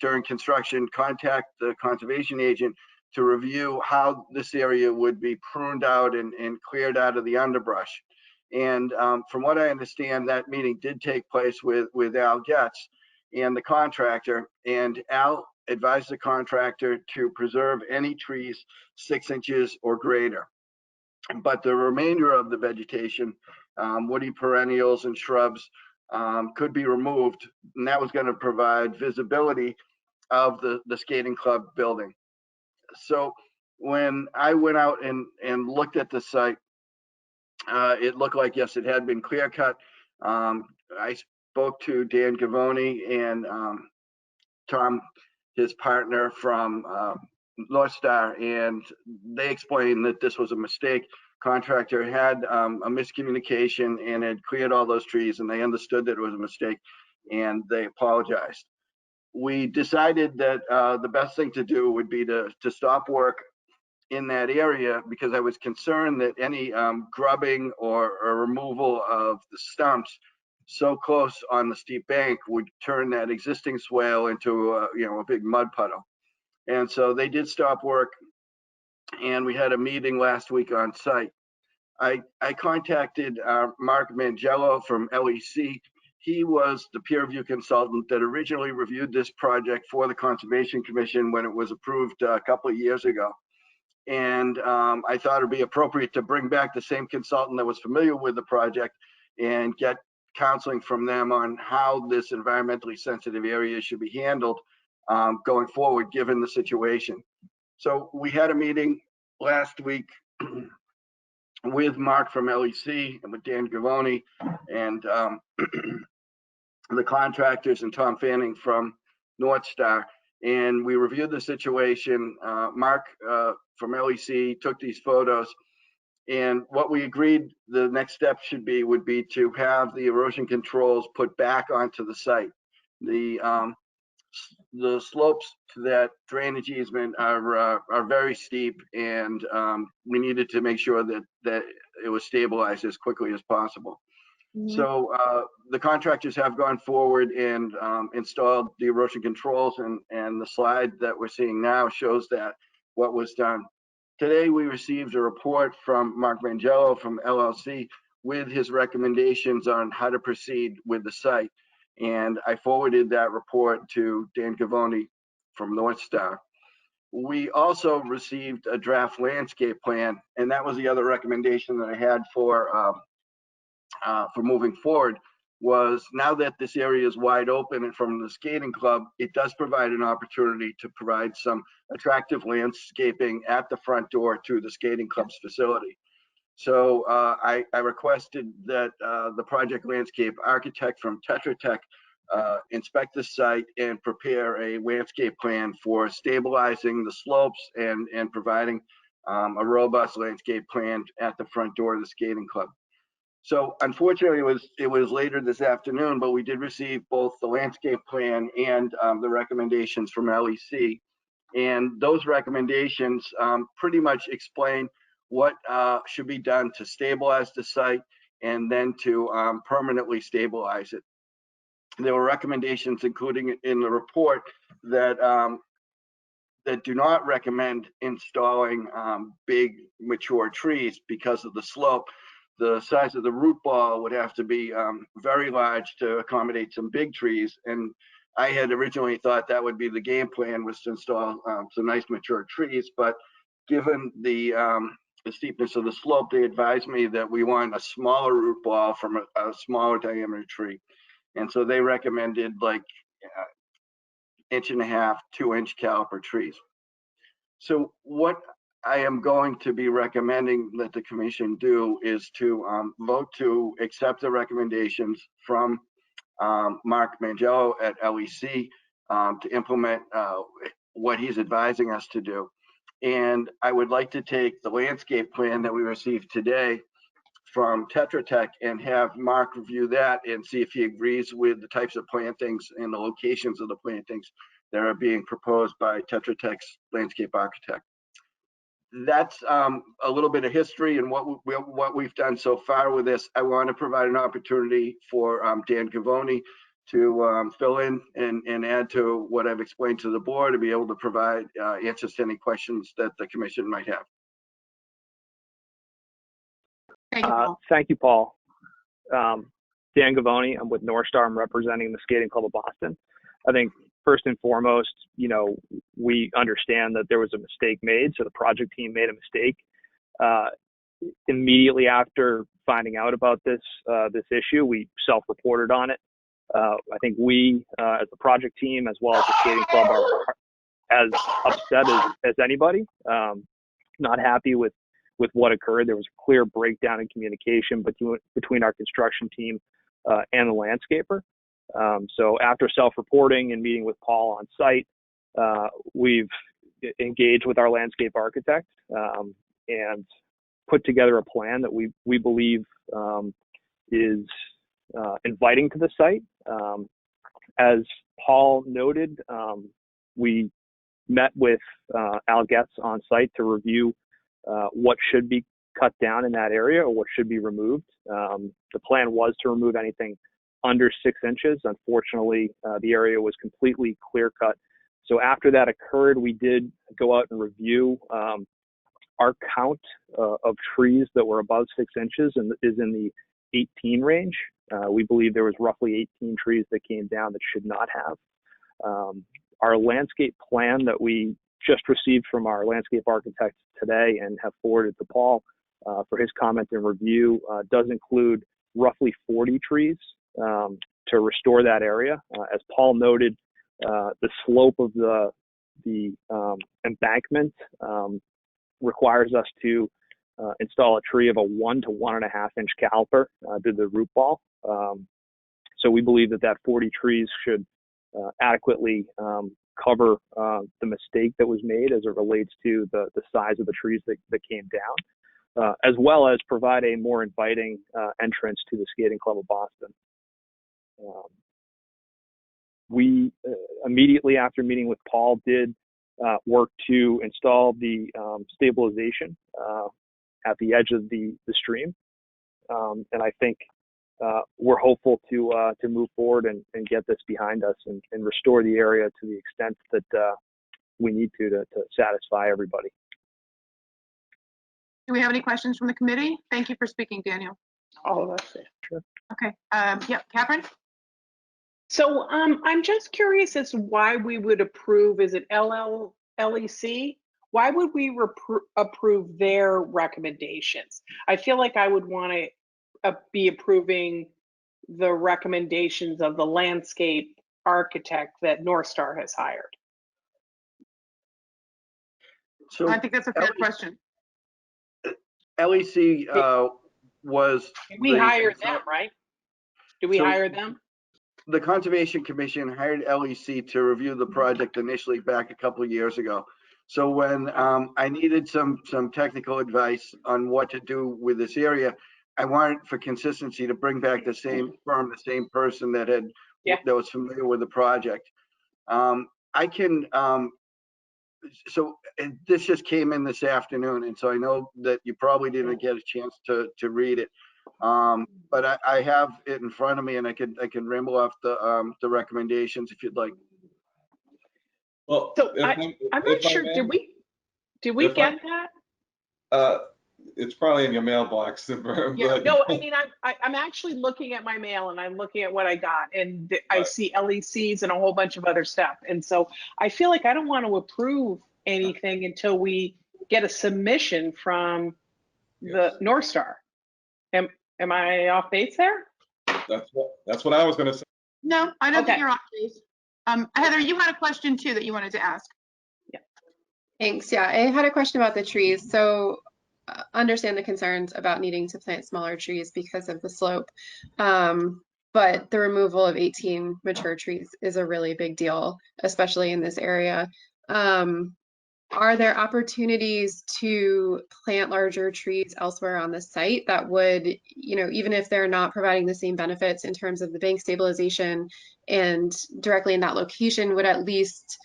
during construction contact the conservation agent to review how this area would be pruned out and cleared out of the underbrush. And from what I understand, that meeting did take place with Al Getz and the contractor, and Al advised the contractor to preserve any trees 6 inches or greater. But the remainder of the vegetation, woody perennials and shrubs, could be removed, and that was going to provide visibility of the skating club building. So when I went out and looked at the site, it looked like, yes, it had been clear cut. I spoke to Dan Gavoni and Tom, his partner from North Star, and they explained that this was a mistake. Contractor had a miscommunication and had cleared all those trees, and they understood that it was a mistake, and they apologized. We decided that the best thing to do would be to stop work in that area, because I was concerned that any grubbing or removal of the stumps so close on the steep bank would turn that existing swale into a big mud puddle. And so they did stop work and we had a meeting last week on site. I contacted Mark Mangello from LEC. He was the peer review consultant that originally reviewed this project for the Conservation Commission when it was approved a couple of years ago. And I thought it'd be appropriate to bring back the same consultant that was familiar with the project and get counseling from them on how this environmentally sensitive area should be handled going forward, given the situation. So we had a meeting last week with Mark from LEC and with Dan Gavoni and the contractors and Tom Fanning from North Star. And we reviewed the situation. Mark from LEC took these photos, and what we agreed the next step would be to have the erosion controls put back onto the site. The slopes to that drainage easement are very steep, and we needed to make sure that it was stabilized as quickly as possible. So the contractors have gone forward and installed the erosion controls, and the slide that we're seeing now shows that what was done. Today we received a report from Mark Mangello from LLC with his recommendations on how to proceed with the site. And I forwarded that report to Dan Gavoni from North Star. We also received a draft landscape plan, and that was the other recommendation that I had for moving forward. Was now that this area is wide open and from the skating club, it does provide an opportunity to provide some attractive landscaping at the front door to the skating club's facility. So I requested that the project landscape architect from Tetra Tech inspect the site and prepare a landscape plan for stabilizing the slopes and providing a robust landscape plan at the front door of the skating club. So unfortunately, it was later this afternoon, but we did receive both the landscape plan and the recommendations from LEC. And those recommendations pretty much explain what should be done to stabilize the site and then to permanently stabilize it. There were recommendations, including in the report, that that do not recommend installing big mature trees because of the slope. The size of the root ball would have to be very large to accommodate some big trees. And I had originally thought that would be the game plan, was to install some nice mature trees. But given the steepness of the slope, they advised me that we want a smaller root ball from a smaller diameter tree. And so they recommended like 1.5-2 inch caliper trees. So what I am going to be recommending that the commission do is to vote to accept the recommendations from Mark Mangello at LEC to implement what he's advising us to do. And I would like to take the landscape plan that we received today from Tetra Tech and have Mark review that and see if he agrees with the types of plantings and the locations of the plantings that are being proposed by Tetra Tech's landscape architect. That's a little bit of history and what we've done so far with this. I want to provide an opportunity for Dan Gavoni to fill in and add to what I've explained to the board, to be able to provide answers to any questions that the commission might have.
Thank you, Paul.
Thank you, Paul. Dan Gavoni, I'm with North Star. I'm representing the Skating Club of Boston. I think first and foremost, you know, we understand that there was a mistake made. So the project team made a mistake. Immediately after finding out about this issue, we self-reported on it. I think we, as the project team, as well as the skating club, are as upset as anybody. Not happy with what occurred. There was a clear breakdown in communication between our construction team and the landscaper. So after self-reporting and meeting with Paul on site, we've engaged with our landscape architect and put together a plan that we believe is inviting to the site. As Paul noted, we met with Al Getz on site to review what should be cut down in that area or what should be removed. The plan was to remove anything under 6 inches. Unfortunately, the area was completely clear cut. So after that occurred, we did go out and review our count of trees that were above 6 inches is in the 18 range. We believe there was roughly 18 trees that came down that should not have. Our landscape plan that we just received from our landscape architect today and have forwarded to Paul for his comment and review does include roughly 40 trees to restore that area. As Paul noted, the slope of the embankment requires us to install a tree of a 1 to 1.5 inch caliper to the root ball. So we believe that 40 trees should adequately cover the mistake that was made as it relates to the size of the trees that came down, as well as provide a more inviting entrance to the Skating Club of Boston. We immediately after meeting with Paul did work to install the stabilization at the edge of the stream, and I think we're hopeful to move forward and get this behind us and restore the area to the extent that we need to satisfy everybody.
Do we have any questions from the committee? Thank you for speaking, Daniel.
All of us.
Sure.
Okay. Yeah, Catherine?
So I'm just curious as to why we would approve, is it LEC? Why would we approve their recommendations? I feel like I would want to be approving the recommendations of the landscape architect that North Star has hired.
So
I think that's a fair question.
LEC was.
We hired them, right? Do we hire them?
The Conservation Commission hired LEC to review the project initially back a couple of years ago. So when I needed some technical advice on what to do with this area, I wanted for consistency to bring back the same firm, the same person that was familiar with the project. I can. So this just came in this afternoon, and so I know that you probably didn't get a chance to read it. But I have it in front of me, and I can ramble off the recommendations if you'd like.
Well,
so I'm not sure. Did we get that?
It's probably in your mailbox.
Yeah, no, I mean, I'm actually looking at my mail and I'm looking at what I got, and I see LECs and a whole bunch of other stuff. And so I feel like I don't want to approve anything until we get a submission from the North Star. Am I off base there?
That's what I was going to say.
No, I don't think you're off base. Heather, you had a question too that you wanted to ask.
Yeah. Thanks. Yeah, I had a question about the trees. So understand the concerns about needing to plant smaller trees because of the slope. But the removal of 18 mature trees is a really big deal, especially in this area. Are there opportunities to plant larger trees elsewhere on the site that would, even if they're not providing the same benefits in terms of the bank stabilization and directly in that location, would at least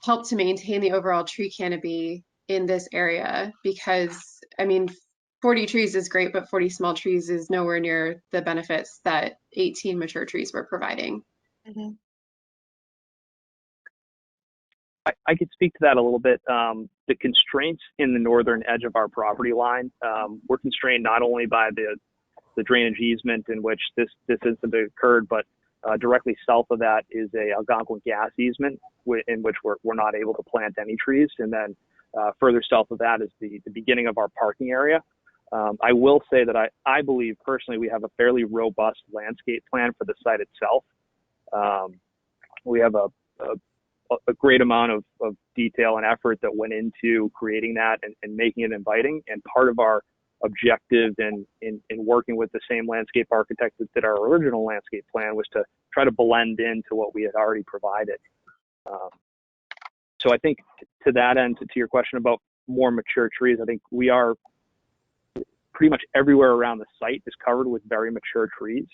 help to maintain the overall tree canopy in this area? Because, I mean, 40 trees is great, but 40 small trees is nowhere near the benefits that 18 mature trees were providing.
Mm-hmm.
I could speak to that a little bit. The constraints in the northern edge of our property line, we're constrained not only by the drainage easement in which this incident occurred, but directly south of that is a Algonquin gas easement in which we're not able to plant any trees. And then further south of that is the beginning of our parking area. I will say that I believe personally we have a fairly robust landscape plan for the site itself. We have a great amount of detail and effort that went into creating that and making it inviting. And part of our objective in working with the same landscape architect that did our original landscape plan was to try to blend into what we had already provided. So I think to that end, to your question about more mature trees, I think we are pretty much everywhere around the site is covered with very mature trees.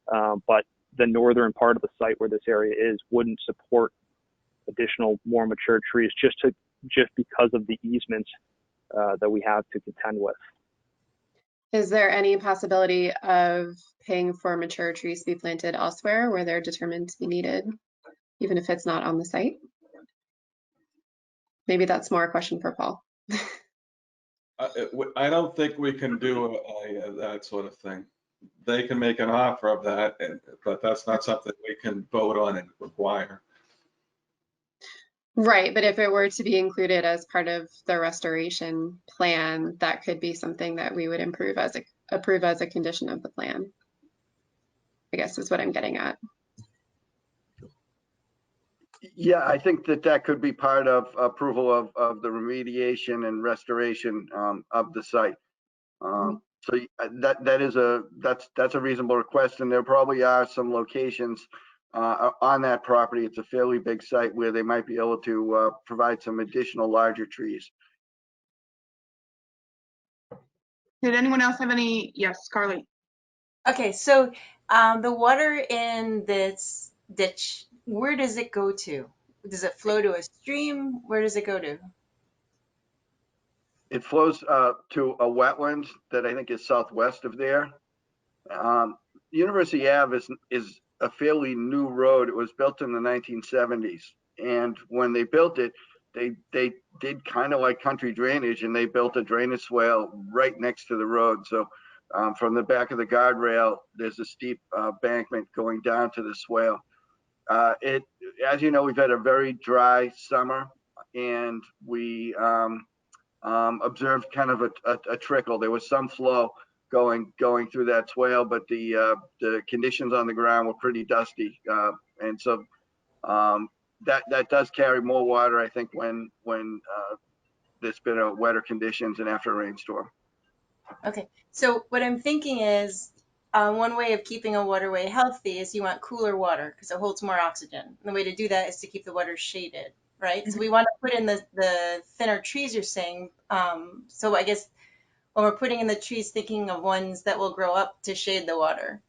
But the northern part of the site where this area is wouldn't support additional more mature trees just because of the easements that we have to contend with.
Is there any possibility of paying for mature trees to be planted elsewhere where they're determined to be needed, even if it's not on the site? Maybe that's more a question for Paul.
I don't think we can do that sort of thing. They can make an offer of that, but that's not something we can vote on and require.
Right, but if it were to be included as part of the restoration plan, that could be something that we would approve as a condition of the plan, I guess is what I'm getting at.
Yeah, I think that could be part of approval of the remediation and restoration of the site. So that's a reasonable request, and there probably are some locations on that property. It's a fairly big site where they might be able to provide some additional larger trees.
Did anyone else have any? Yes, Carly.
Okay, so the water in this ditch, where does it go to? Does it flow to a stream? Where does it go to?
It flows to a wetland that I think is southwest of there. University Ave is a fairly new road. It was built in the 1970s, and when they built it, they did kind of like country drainage, and they built a drainage swale right next to the road. So from the back of the guardrail, there's a steep embankment going down to the swale. As you know, we've had a very dry summer, and we observed kind of a trickle. There was some flow going through that swale, but the conditions on the ground were pretty dusty, and so that does carry more water, I think, when there's been a wetter conditions and after a rainstorm.
Okay, so what I'm thinking is one way of keeping a waterway healthy is you want cooler water because it holds more oxygen. And the way to do that is to keep the water shaded, right? So we want to put in the thinner trees you're saying. So I guess when we're putting in the trees, thinking of ones that will grow up to shade the water.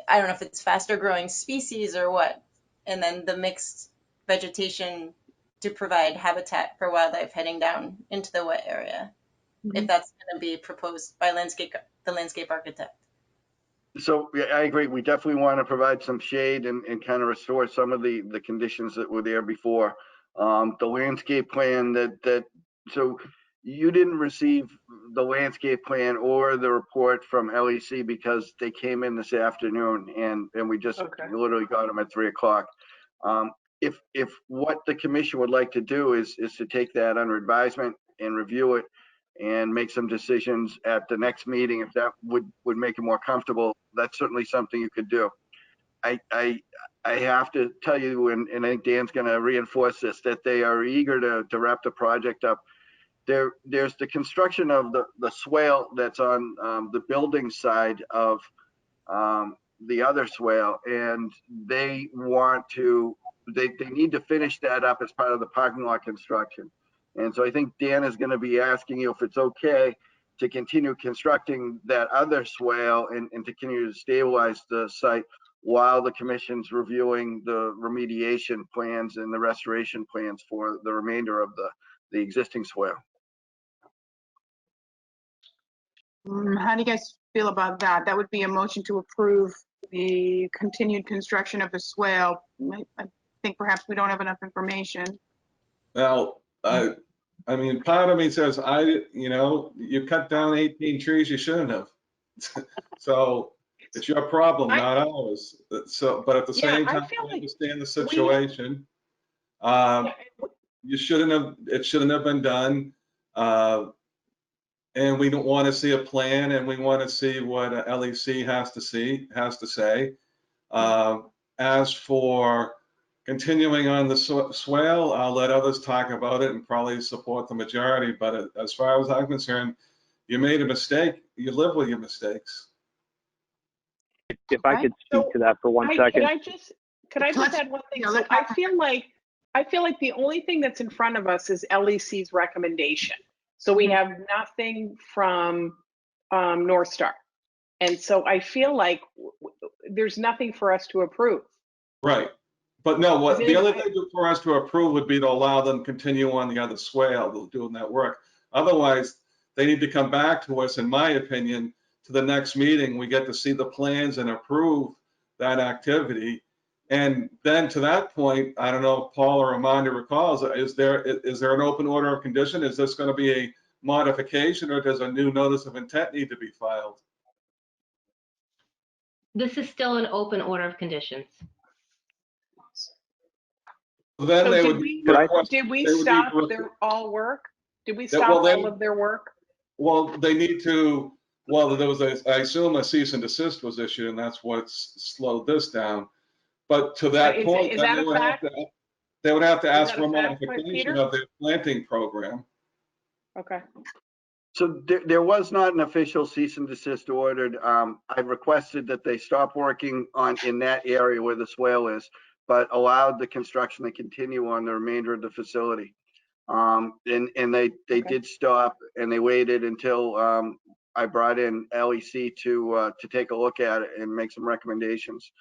I don't know if it's faster growing species or what. And then the mixed vegetation to provide habitat for wildlife heading down into the wet area. If that's going to be proposed by the landscape architect.
So yeah, I agree. We definitely want to provide some shade and kind of restore some of the conditions that were there before. The landscape plan so you didn't receive the landscape plan or the report from LEC because they came in this afternoon, and we just literally got them at 3 o'clock. If what the commission would like to do is to take that under advisement and review it and make some decisions at the next meeting, if that would make it more comfortable, that's certainly something you could do. I have to tell you, and I think Dan's going to reinforce this, that they are eager to wrap the project up. There's the construction of the swale that's on the building side of the other swale, and they need to finish that up as part of the parking lot construction. And so I think Dan is going to be asking you if it's okay to continue constructing that other swale and to continue to stabilize the site while the commission's reviewing the remediation plans and the restoration plans for the remainder of the existing swale.
How do you guys feel about that? That would be a motion to approve the continued construction of the swale. I think perhaps we don't have enough information.
Well, I mean, part of me says, you cut down 18 trees you shouldn't have. So it's your problem, not ours. So, but at the same time, I understand the situation. It shouldn't have been done. And we don't want to see a plan, and we want to see what LEC has to say. As for continuing on the swale, I'll let others talk about it and probably support the majority. But as far as I'm concerned, you made a mistake. You live with your mistakes.
If I could speak to that for 1 second.
Could I just add one thing? So I feel like the only thing that's in front of us is LEC's recommendation. So we have nothing from North Star. And so I feel like there's nothing for us to approve.
Right. But no, the other thing for us to approve would be to allow them to continue on the other swale doing that work. Otherwise, they need to come back to us, in my opinion, to the next meeting. We get to see the plans and approve that activity. And then to that point, I don't know if Paul or Amanda recalls, is there an open order of condition? Is this going to be modification, or does a new notice of intent need to be filed?
This is still an open order of conditions.
Then
So
they
did
would
we,
request-
did we
they would need
stop
to-
their all work? Did we
Yeah,
stop
well, they-
all of their work?
Well, they need to, well, there was, I assume a cease and desist was issued, and that's what's slowed this down. But to that
Is-
point,
is
then
that
they
a
would have
fact?
to, they would have to ask
that
for
a
a
fact,
modification
Peter?
of their planting program.
Okay.
So there was not an official cease and desist ordered. I requested that they stop working in that area where the swale is, but allowed the construction to continue on the remainder of the facility. And they did stop, and they waited until I brought in LEC to take a look at it and make some recommendations.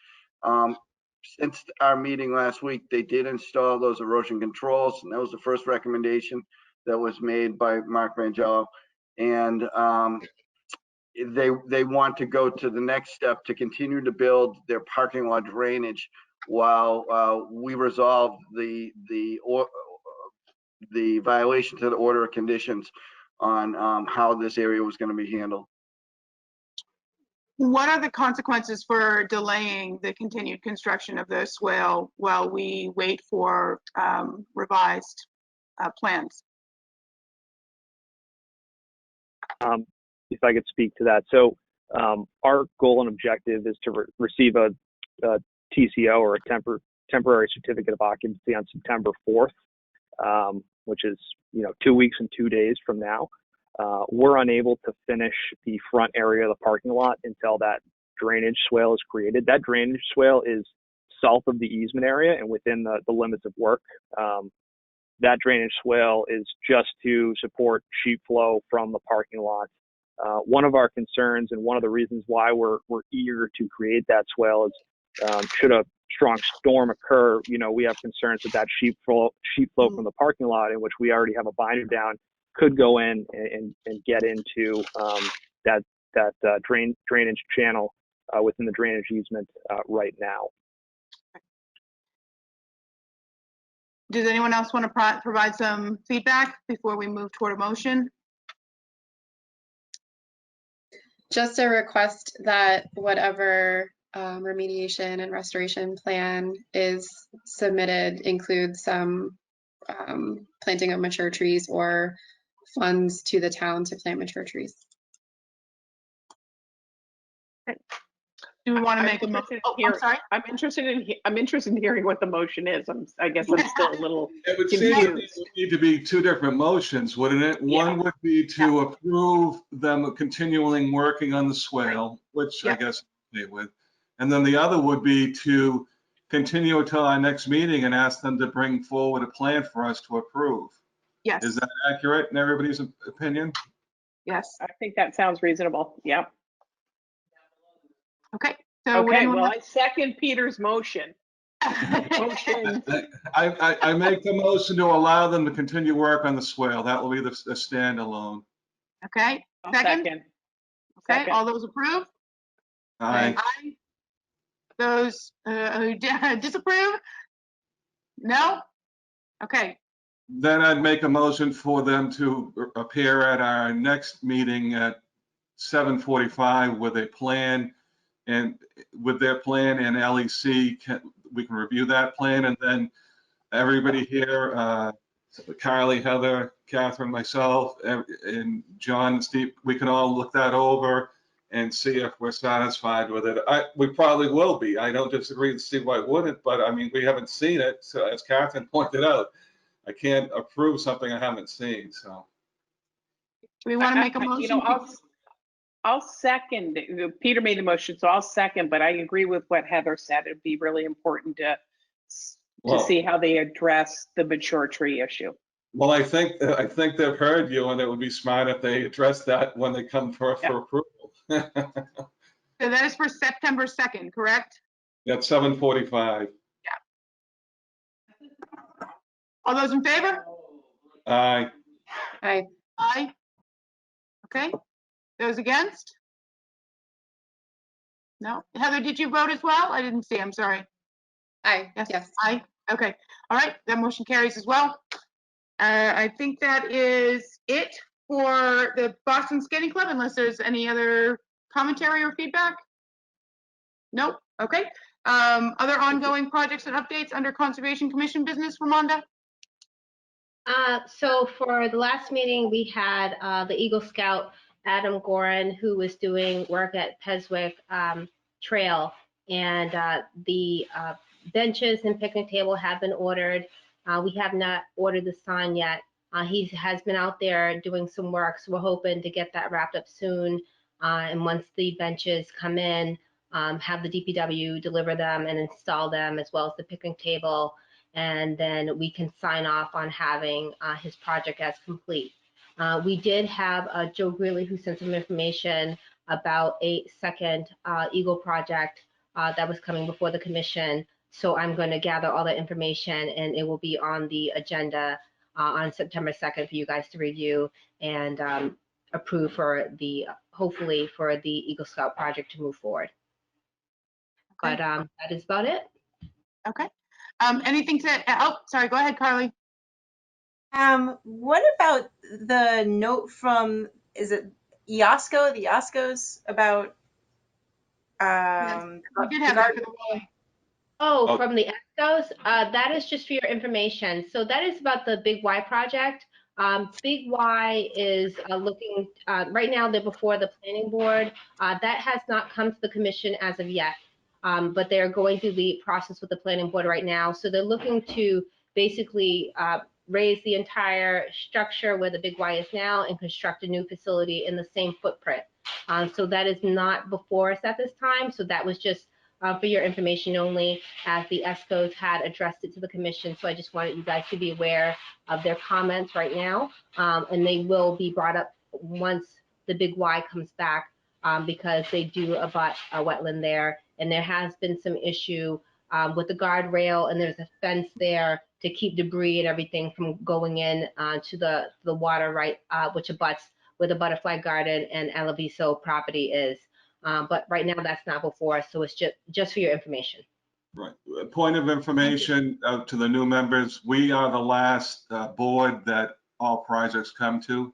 Since our meeting last week, they did install those erosion controls, and that was the first recommendation that was made by Mark Mangello. And they want to go to the next step to continue to build their parking lot drainage while we resolve the violation to the order of conditions on how this area was going to be handled.
What are the consequences for delaying the continued construction of the swale while we wait for revised plans?
If I could speak to that. So our goal and objective is to receive a TCO, or a temporary certificate of occupancy, on September 4th, which is 2 weeks and 2 days from now. We're unable to finish the front area of the parking lot until that drainage swale is created. That drainage swale is south of the easement area and within the limits of work. That drainage swale is just to support sheet flow from the parking lot. One of our concerns, and one of the reasons why we're eager to create that swale, is should a strong storm occur, we have concerns that sheet flow from the parking lot, in which we already have a binder down, could go in and get into that drainage channel within the drainage easement right now.
Does anyone else want to provide some feedback before we move toward a motion?
Just a request that whatever remediation and restoration plan is submitted include some planting of mature trees or funds to the town to plant mature trees.
Do we want to make a motion? Oh, I'm sorry.
I'm interested in hearing what the motion is. I guess I'm still a little
It would seem
confused.
that there would need to be two different motions, wouldn't it?
Yeah.
One would be to approve them continuing working on the swale, which I guess they would. And then the other would be to continue until our next meeting and ask them to bring forward a plan for us to approve.
Yes.
Is that accurate in everybody's opinion?
Yes.
I think that sounds reasonable. Yeah.
Okay. So
Okay. Well, I second Peter's motion.
Motion.
I make the motion to allow them to continue work on the swale. That will be the standalone.
Okay. Second. Okay.
Second.
All those approve?
Aye.
Aye. Those who disapprove? No? Okay.
Then I'd make a motion for them to appear at our next meeting at 7:45 with a plan, and with their plan and LEC, we can review that plan, and then everybody here, Kylie, Heather, Catherine, myself, and John and Steve, we can all look that over and see if we're satisfied with it. We probably will be. I don't disagree with Steve, I wouldn't, but I mean, we haven't seen it. So as Catherine pointed out, I can't approve something I haven't seen, so.
Do we want to make a motion?
I'll second. Peter made the motion, so I'll second, but I agree with what Heather said. It'd be really important to see how they address the mature tree issue.
Well, I think they've heard you, and it would be smart if they address that when they come for approval.
So that is for September 2nd, correct?
At 7:45.
Yeah. All those in favor?
Aye.
Aye.
Aye. Okay. Those against? No. Heather, did you vote as well? I didn't see. I'm sorry.
Aye. Yes.
Aye. Okay. All right. That motion carries as well. I think that is it for the Boston Skating Club, unless there's any other commentary or feedback? Nope. Okay. Other ongoing projects and updates under Conservation Commission business, Ramonda?
So for the last meeting, we had the Eagle Scout, Adam Gorin, who was doing work at Peswick Trail. And the benches and picnic table have been ordered. We have not ordered the sign yet. He has been out there doing some work, so we're hoping to get that wrapped up soon. And once the benches come in, have the DPW deliver them and install them, as well as the picnic table. And then we can sign off on having his project as complete. We did have Joe Greeley, who sent some information about a second Eagle project that was coming before the commission. So I'm going to gather all that information, and it will be on the agenda on September 2nd for you guys to review and approve for the, hopefully for the Eagle Scout project to move forward.
Okay.
But that is about it.
Okay. Anything to, oh, sorry, go ahead, Carly.
What about the note from, is it Iosco, the Ioscos about,
We did
the
have that
garden?
for the wall.
Oh, from the ESCOs, that is just for your information. So that is about the Big Y project. Big Y is looking, right now they're before the planning board. That has not come to the commission as of yet, but they're going through the process with the planning board right now. So they're looking to basically raise the entire structure where the Big Y is now and construct a new facility in the same footprint. So that is not before us at this time. So that was just for your information only, as the ESCOs had addressed it to the commission. So I just wanted you guys to be aware of their comments right now. And they will be brought up once the Big Y comes back, because they do abut a wetland there. And there has been some issue with the guardrail, and there's a fence there to keep debris and everything from going in to the water, right, which abuts where the Butterfly Garden and Alaviso property is. But right now that's not before us, so it's just for your information.
Right. A point of information to the new members, we are the last board that all projects come to,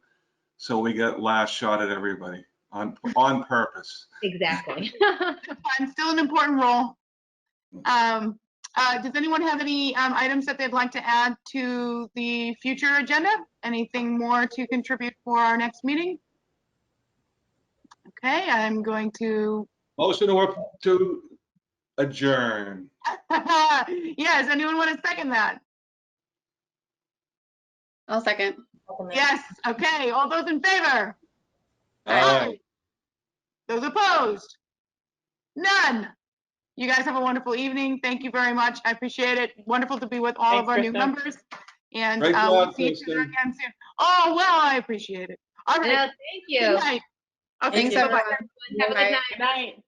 so we get last shot at everybody on purpose.
Exactly.
Fine, still an important role. Does anyone have any items that they'd like to add to the future agenda? Anything more to contribute for our next meeting? Okay, I'm going to.
Motion to adjourn.
Yes, anyone want to second that?
I'll second.
Yes, okay, all those in favor?
Aye.
Those opposed? None. You guys have a wonderful evening. Thank you very much. I appreciate it. Wonderful to be with all of our new members. And
Great
we'll
job,
see each other
Kristen.
again soon. Oh, well, I appreciate it. All right.
Thank you.
Good night. Okay,
Thanks,
bye-bye.
everyone.
Have a good
Bye.
night.
Good night.